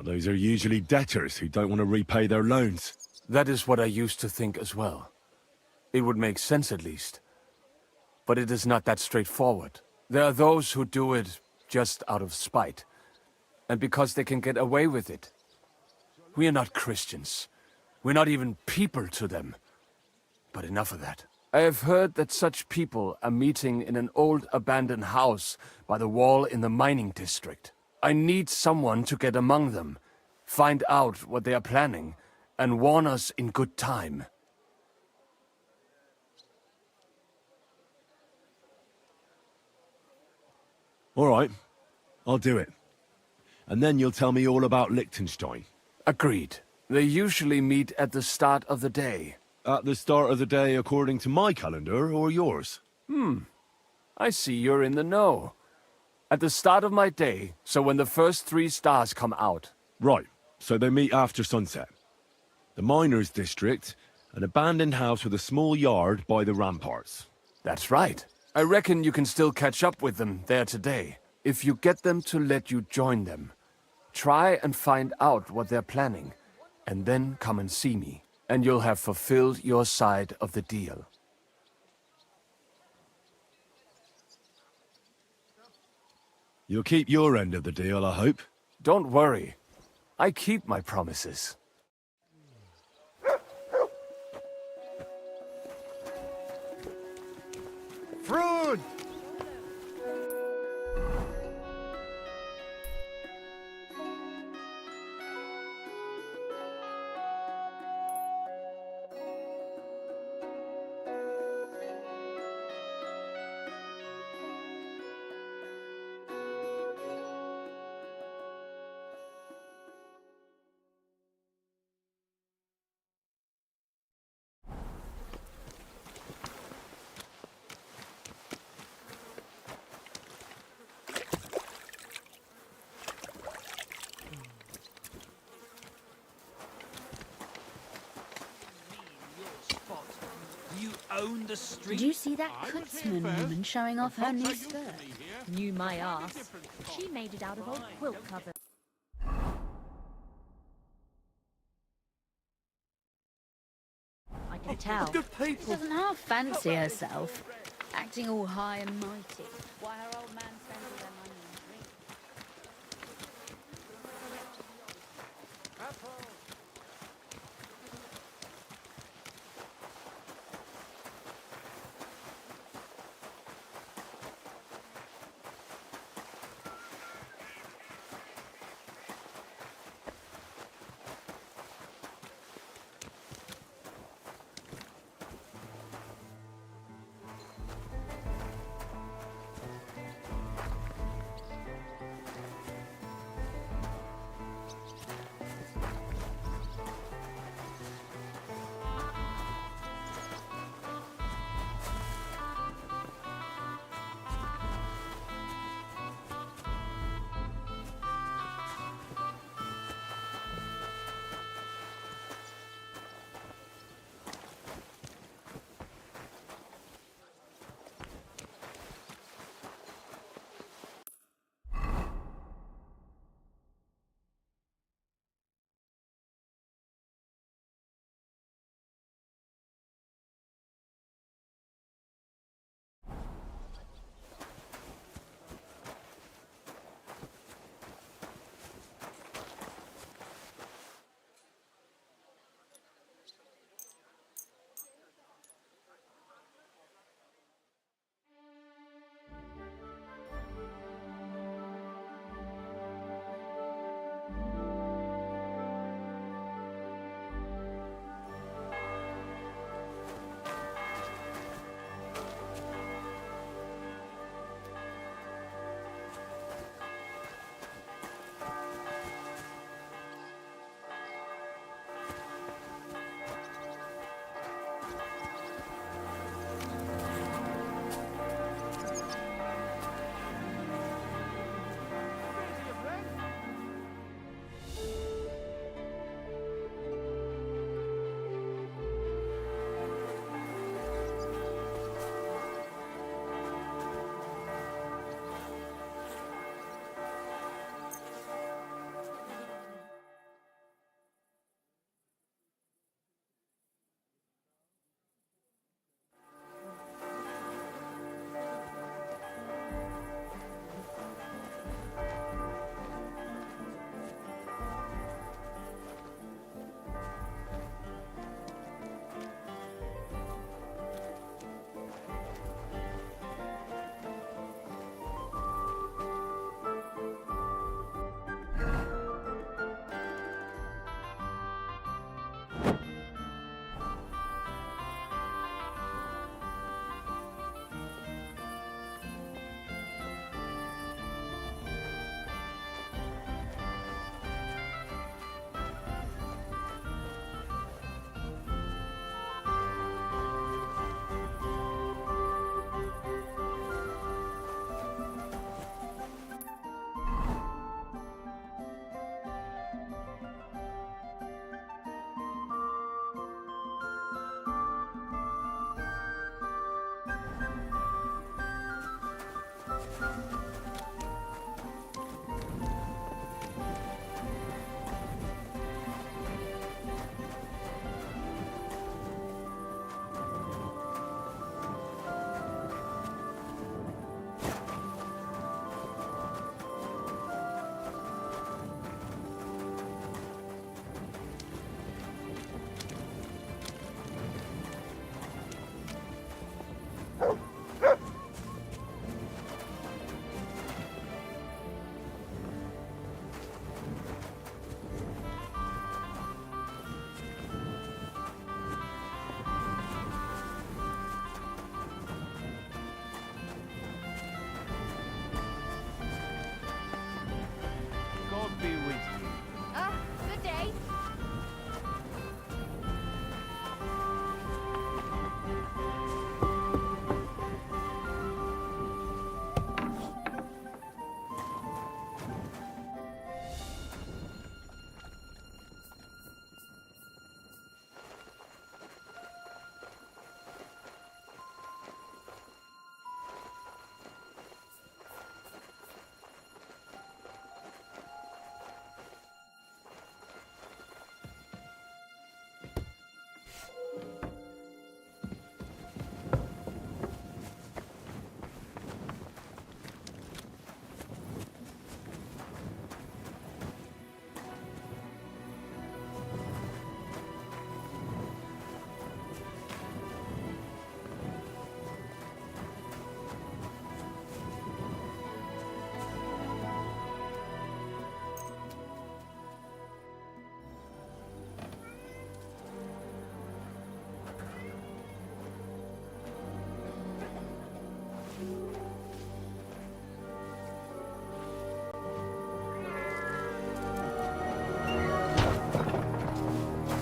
Those are usually debtors who don't want to repay their loans. That is what I used to think as well. It would make sense at least. But it is not that straightforward. There are those who do it just out of spite. And because they can get away with it. We are not Christians. We're not even people to them. But enough of that. I have heard that such people are meeting in an old abandoned house by the wall in the mining district. I need someone to get among them, find out what they are planning, and warn us in good time. All right, I'll do it. And then you'll tell me all about Liechtenstein. Agreed. They usually meet at the start of the day. At the start of the day according to my calendar, or yours? I see you're in the know. At the start of my day, so when the first 3 stars come out. Right, so they meet after sunset. The miners' district, an abandoned house with a small yard by the ramparts. That's right. I reckon you can still catch up with them there today. If you get them to let you join them, try and find out what they're planning, and then come and see me, and you'll have fulfilled your side of the deal. You'll keep your end of the deal, I hope. Don't worry. I keep my promises. Fruit! You own the street. Did you see that Kutzman woman showing off her new skirt? Knew my ass. She made it out of old quilt covers. I can tell. She doesn't half fancy herself, acting all high and mighty, while her old man spends all their money on drink.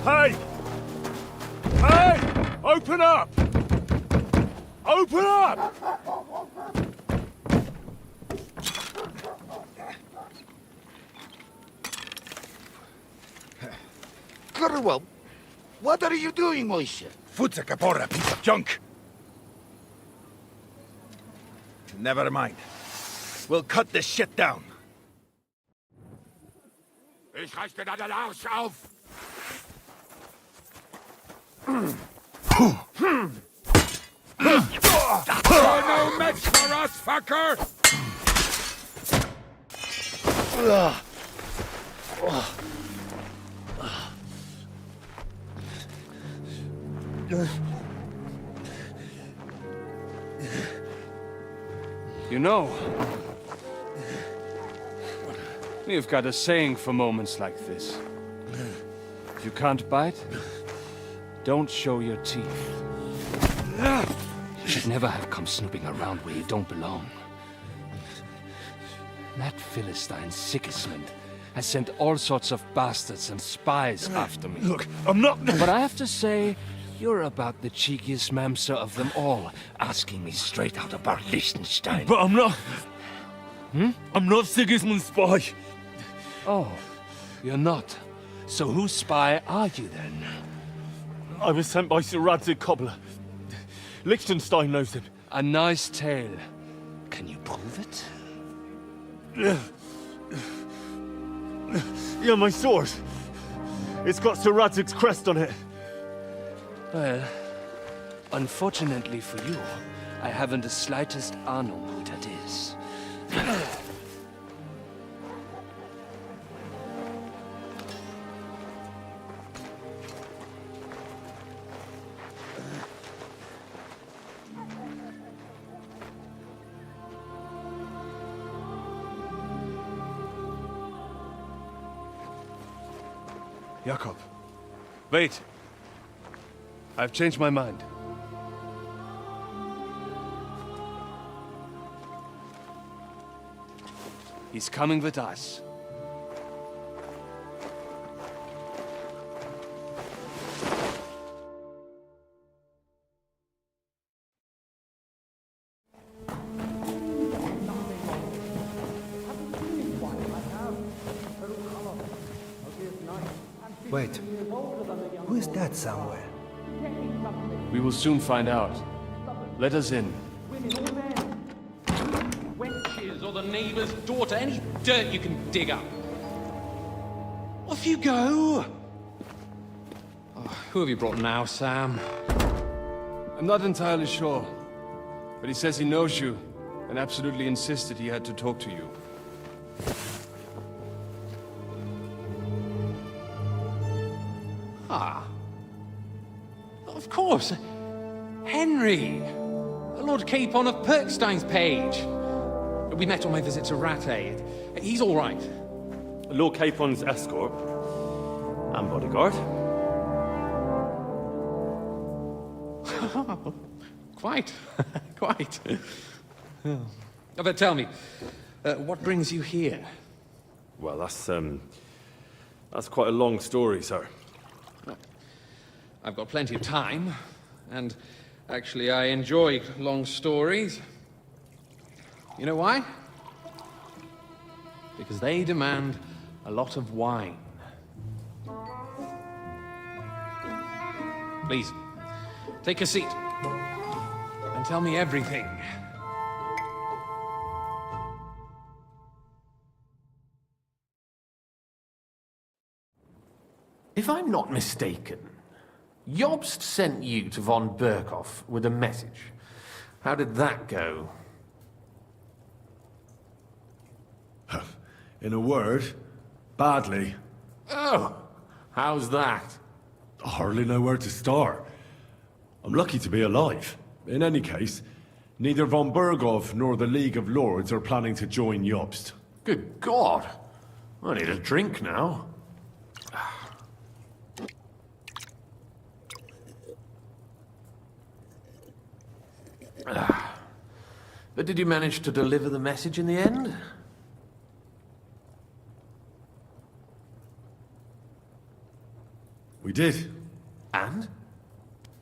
Hey! Hey! Open up! Open up! Gurwell, what are you doing, Moishe? Futsa Kapora, piece of junk. Never mind. We'll cut this shit down. Ich reiß dir deinen Arsch auf! You're no match for us, fucker! You know, we've got a saying for moments like this. If you can't bite, don't show your teeth. You should never have come snooping around where you don't belong. That Philistine Sigismund has sent all sorts of bastards and spies after me. Look, I'm not... But I have to say, you're about the cheekiest mamser of them all, asking me straight out about Liechtenstein. But I'm not... I'm not Sigismund's spy. Oh, you're not. So whose spy are you then? I was sent by Sir Radzig Cobbler. Liechtenstein knows him. A nice tale. Can you prove it? Yeah, my sword. It's got Sir Radzig's crest on it. Well, unfortunately for you, I haven't the slightest ahnung who that is. Jakob, wait. I've changed my mind. He's coming with us. Wait. Who is that somewhere? We will soon find out. Let us in. Wenches or the neighbor's daughter, any dirt you can dig up. Off you go! Oh, who have you brought now, Sam? I'm not entirely sure, but he says he knows you and absolutely insisted he had to talk to you. Ah. Of course. Henry. Lord Capon of Perkstein's page. We met on my visit to Rattay. He's all right. Lord Capon's escort and bodyguard. Quite. Quite. But tell me, what brings you here? Well, that's quite a long story, sir. I've got plenty of time, and actually I enjoy long stories. You know why? Because they demand a lot of wine. Please, take a seat, and tell me everything. If I'm not mistaken, Jobst sent you to von Berkhoff with a message. How did that go? In a word, badly. Oh, how's that? I hardly know where to start. I'm lucky to be alive. In any case, neither von Berghoff nor the League of Lords are planning to join Jobst. Good God. I need a drink now. But did you manage to deliver the message in the end? We did. And?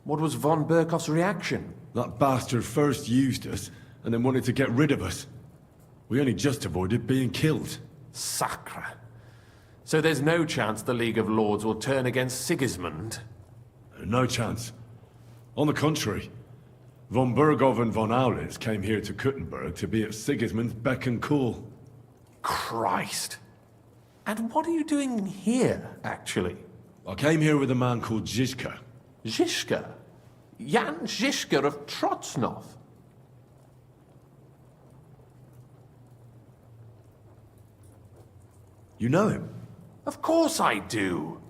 What was von Berkoff's reaction? That bastard first used us, and then wanted to get rid of us. We only just avoided being killed. Sacre. So there's no chance the League of Lords will turn against Sigismund? No chance. On the contrary, von Berghoff and von Aulitz came here to Kuttenberg to be at Sigismund's beck and call. Christ. And what are you doing here, actually? I came here with a man called Zizka. Zizka? Jan Zizka of Trotznov? You know him? Of course I do.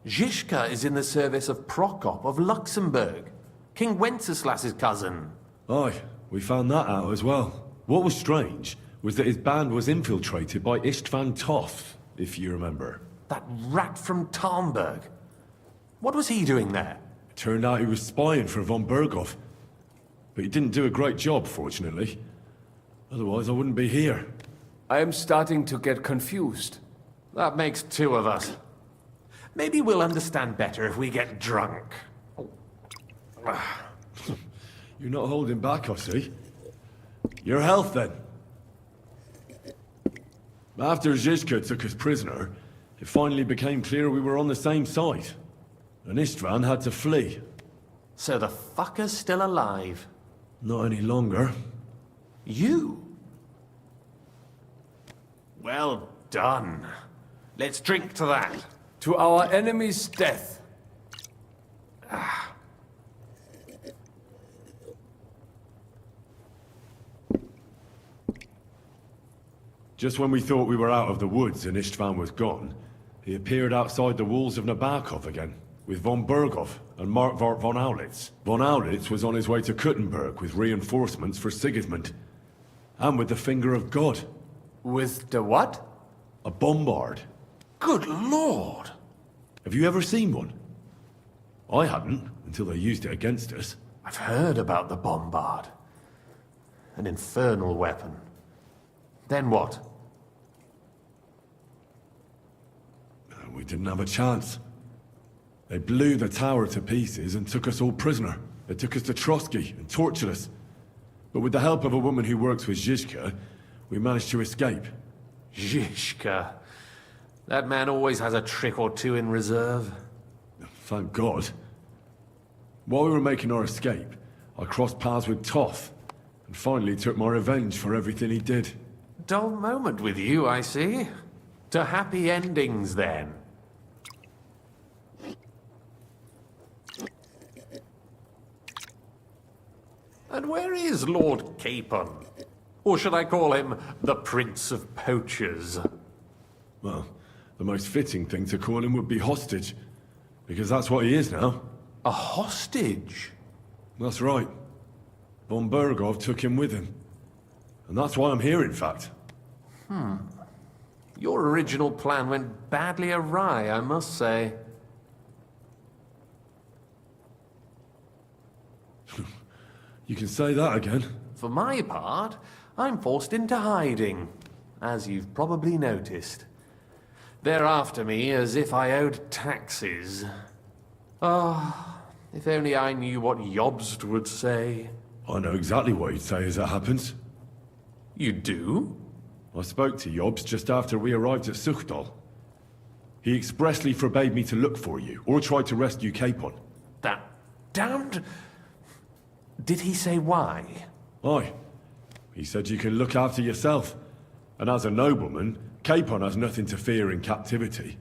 Zizka is in the service of Prokop of Luxembourg, King Wenceslas's cousin. Aye, we found that out as well. What was strange was that his band was infiltrated by Istvan Toth, if you remember. That rat from Talmberg. What was he doing there? It turned out he was spying for von Berghoff. But he didn't do a great job, fortunately. Otherwise, I wouldn't be here. I am starting to get confused. That makes two of us. Maybe we'll understand better if we get drunk. You're not holding back, I see. Your health, then. After Zizka took us prisoner, it finally became clear we were on the same side. And Istvan had to flee. So the fucker's still alive? Not any longer. You? Well done. Let's drink to that. To our enemy's death. Just when we thought we were out of the woods and Istvan was gone, he appeared outside the walls of Nabokov again, with von Berghoff and Markvart von Aulitz. Von Aulitz was on his way to Kuttenberg with reinforcements for Sigismund. And with the finger of God. With the what? A bombard. Good lord! Have you ever seen one? I hadn't, until they used it against us. I've heard about the bombard. An infernal weapon. Then what? We didn't have a chance. They blew the tower to pieces and took us all prisoner. They took us to Trotsky and tortured us. But with the help of a woman who works with Zizka, we managed to escape. Zizka. That man always has a trick or two in reserve. Thank God. While we were making our escape, I crossed paths with Toth, and finally took my revenge for everything he did. Dull moment with you, I see. To happy endings, then. And where is Lord Capon? Or should I call him the Prince of Poachers? Well, the most fitting thing to call him would be hostage, because that's what he is now. A hostage? That's right. Von Berghoff took him with him. And that's why I'm here, in fact. Your original plan went badly awry, I must say. You can say that again. For my part, I'm forced into hiding, as you've probably noticed. They're after me as if I owed taxes. If only I knew what Jobst would say. I know exactly what he'd say as it happens. You do? I spoke to Jobst just after we arrived at Suchdal. He expressly forbade me to look for you, or try to rescue Capon. That damned... Did he say why? Aye. He said you can look after yourself. And as a nobleman, Capon has nothing to fear in captivity.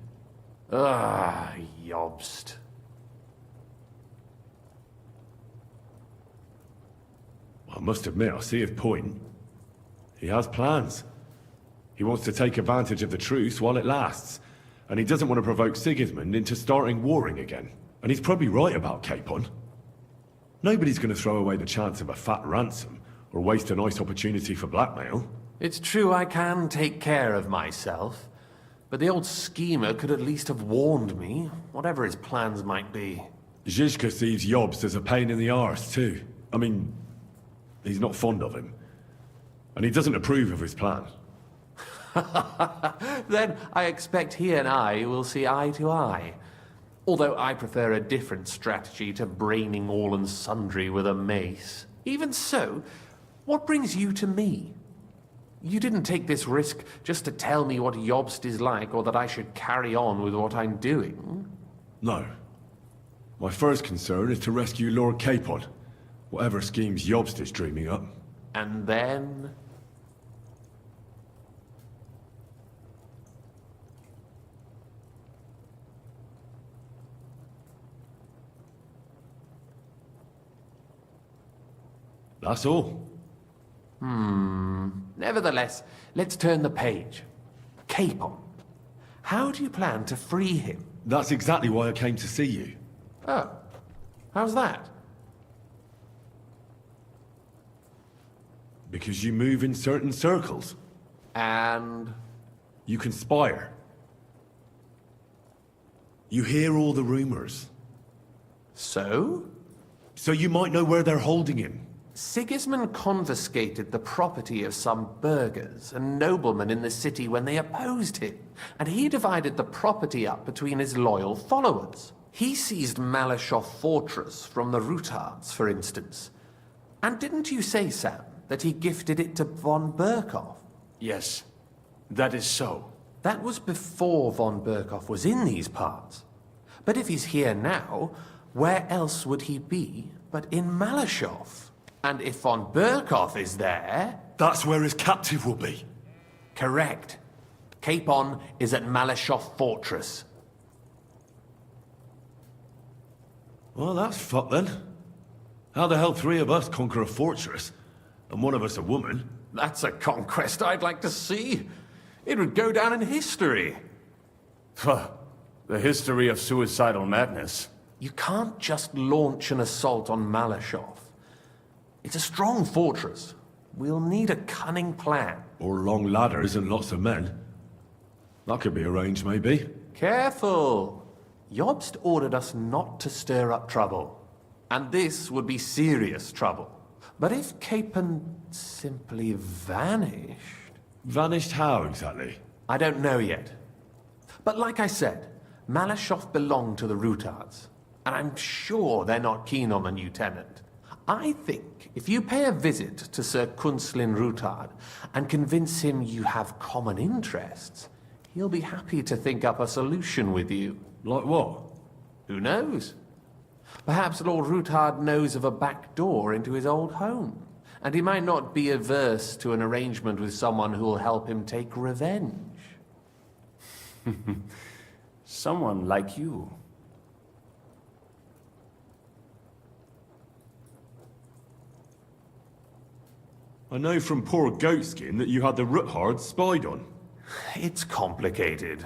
Jobst. I must admit, I see his point. He has plans. He wants to take advantage of the truce while it lasts. And he doesn't want to provoke Sigismund into starting warring again. And he's probably right about Capon. Nobody's going to throw away the chance of a fat ransom, or waste a nice opportunity for blackmail. It's true I can take care of myself, but the old schemer could at least have warned me, whatever his plans might be. Zizka sees Jobst as a pain in the arse, too. I mean, he's not fond of him. And he doesn't approve of his plan. Then I expect he and I will see eye to eye. Although I prefer a different strategy to braining all and sundry with a mace. Even so, what brings you to me? You didn't take this risk just to tell me what Jobst is like, or that I should carry on with what I'm doing. No. My first concern is to rescue Lord Capon, whatever schemes Jobst is dreaming up. And then... That's all. Nevertheless, let's turn the page. Capon. How do you plan to free him? That's exactly why I came to see you. Oh. How's that? Because you move in certain circles. And... You conspire. You hear all the rumors. So? So you might know where they're holding him. Sigismund confiscated the property of some burghers and noblemen in the city when they opposed him, and he divided the property up between his loyal followers. He seized Malashov Fortress from the Rutards, for instance. And didn't you say, Sam, that he gifted it to von Berkhoff? Yes, that is so. That was before von Berkhoff was in these parts. But if he's here now, where else would he be but in Malashov? And if von Berkhoff is there... That's where his captive will be. Correct. Capon is at Malashov Fortress. Well, that's fucked then. How the hell three of us conquer a fortress, and one of us a woman? That's a conquest I'd like to see. It would go down in history. The history of suicidal madness. You can't just launch an assault on Malashov. It's a strong fortress. We'll need a cunning plan. Or long ladders and lots of men. That could be arranged, maybe. Careful! Jobst ordered us not to stir up trouble. And this would be serious trouble. But if Capon simply vanished... Vanished how, exactly? I don't know yet. But like I said, Malashov belonged to the Rutards. And I'm sure they're not keen on the new tenant. I think if you pay a visit to Sir Kunslin Rutard and convince him you have common interests, he'll be happy to think up a solution with you. Like what? Who knows? Perhaps Lord Rutard knows of a back door into his old home, and he might not be averse to an arrangement with someone who'll help him take revenge. Someone like you. I know from poor Goatskin that you had the Rutards spied on. It's complicated.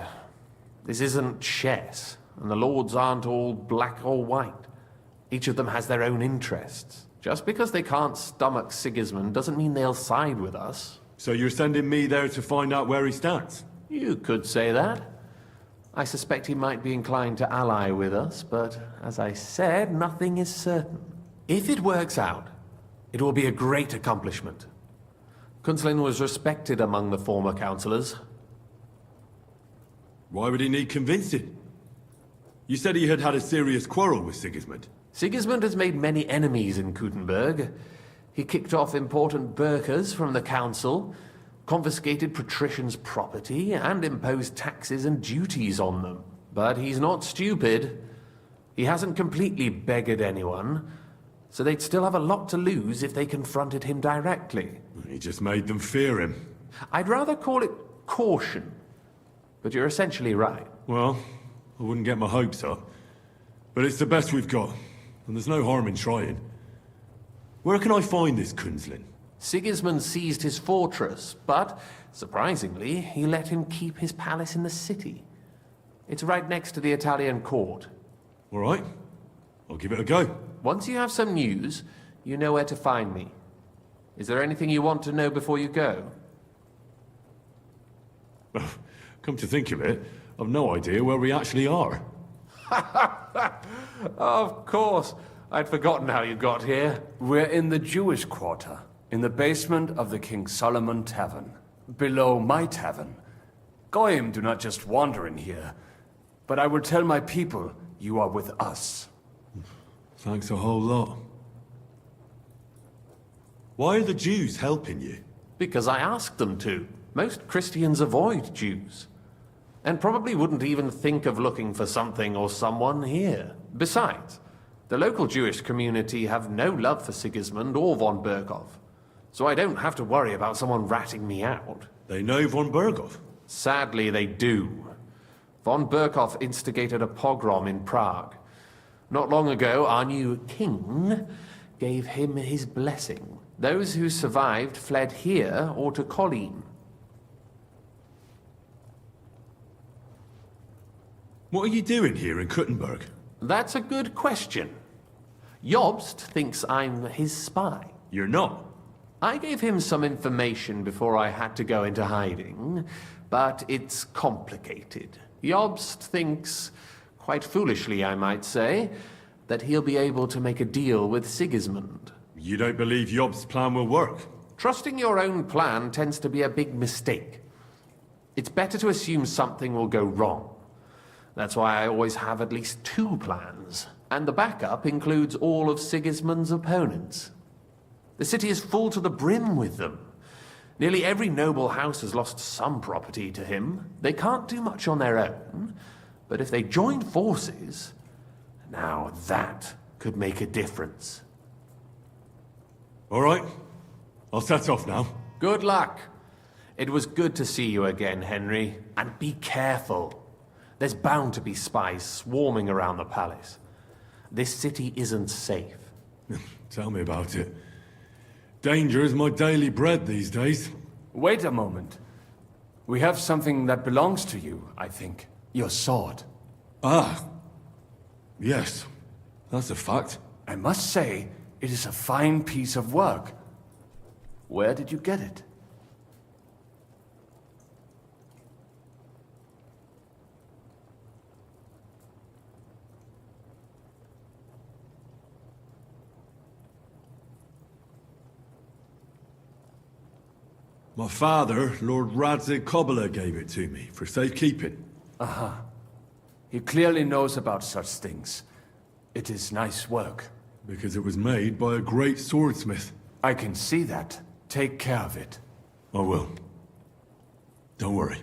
This isn't chess, and the lords aren't all black or white. Each of them has their own interests. Just because they can't stomach Sigismund doesn't mean they'll side with us. So you're sending me there to find out where he stands? You could say that. I suspect he might be inclined to ally with us, but as I said, nothing is certain. If it works out, it will be a great accomplishment. Kunslin was respected among the former councillors. Why would he need convincing? You said he had had a serious quarrel with Sigismund. Sigismund has made many enemies in Kuttenberg. He kicked off important burghers from the council, confiscated patricians' property, and imposed taxes and duties on them. But he's not stupid. He hasn't completely beggared anyone, so they'd still have a lot to lose if they confronted him directly. He just made them fear him. I'd rather call it caution, but you're essentially right. Well, I wouldn't get my hopes up. But it's the best we've got, and there's no harm in trying. Where can I find this Kunslin? Sigismund seized his fortress, but, surprisingly, he let him keep his palace in the city. It's right next to the Italian court. All right. I'll give it a go. Once you have some news, you know where to find me. Is there anything you want to know before you go? Come to think of it, I've no idea where we actually are. Of course. I'd forgotten how you got here. We're in the Jewish quarter, in the basement of the King Solomon Tavern, below my tavern. Goyim do not just wander in here, but I will tell my people you are with us. Thanks a whole lot. Why are the Jews helping you? Because I asked them to. Most Christians avoid Jews. And probably wouldn't even think of looking for something or someone here. Besides, the local Jewish community have no love for Sigismund or von Berghoff. So I don't have to worry about someone ratting me out. They know von Berghoff? Sadly, they do. Von Berghoff instigated a pogrom in Prague. Not long ago, our new king gave him his blessing. Those who survived fled here or to Colleen. What are you doing here in Kuttenberg? That's a good question. Jobst thinks I'm his spy. You're not. I gave him some information before I had to go into hiding, but it's complicated. Jobst thinks, quite foolishly I might say, that he'll be able to make a deal with Sigismund. You don't believe Jobst's plan will work? Trusting your own plan tends to be a big mistake. It's better to assume something will go wrong. That's why I always have at least 2 plans, and the backup includes all of Sigismund's opponents. The city is full to the brim with them. Nearly every noble house has lost some property to him. They can't do much on their own, but if they join forces, now that could make a difference. All right, I'll set off now. Good luck. It was good to see you again, Henry. And be careful. There's bound to be spies swarming around the palace. This city isn't safe. Tell me about it. Danger is my daily bread these days. Wait a moment. We have something that belongs to you, I think. Your sword. Ah. Yes, that's a fact. I must say, it is a fine piece of work. Where did you get it? My father, Lord Radzig Kobyla, gave it to me for safekeeping. Aha. He clearly knows about such things. It is nice work. Because it was made by a great swordsmith. I can see that. Take care of it. I will. Don't worry.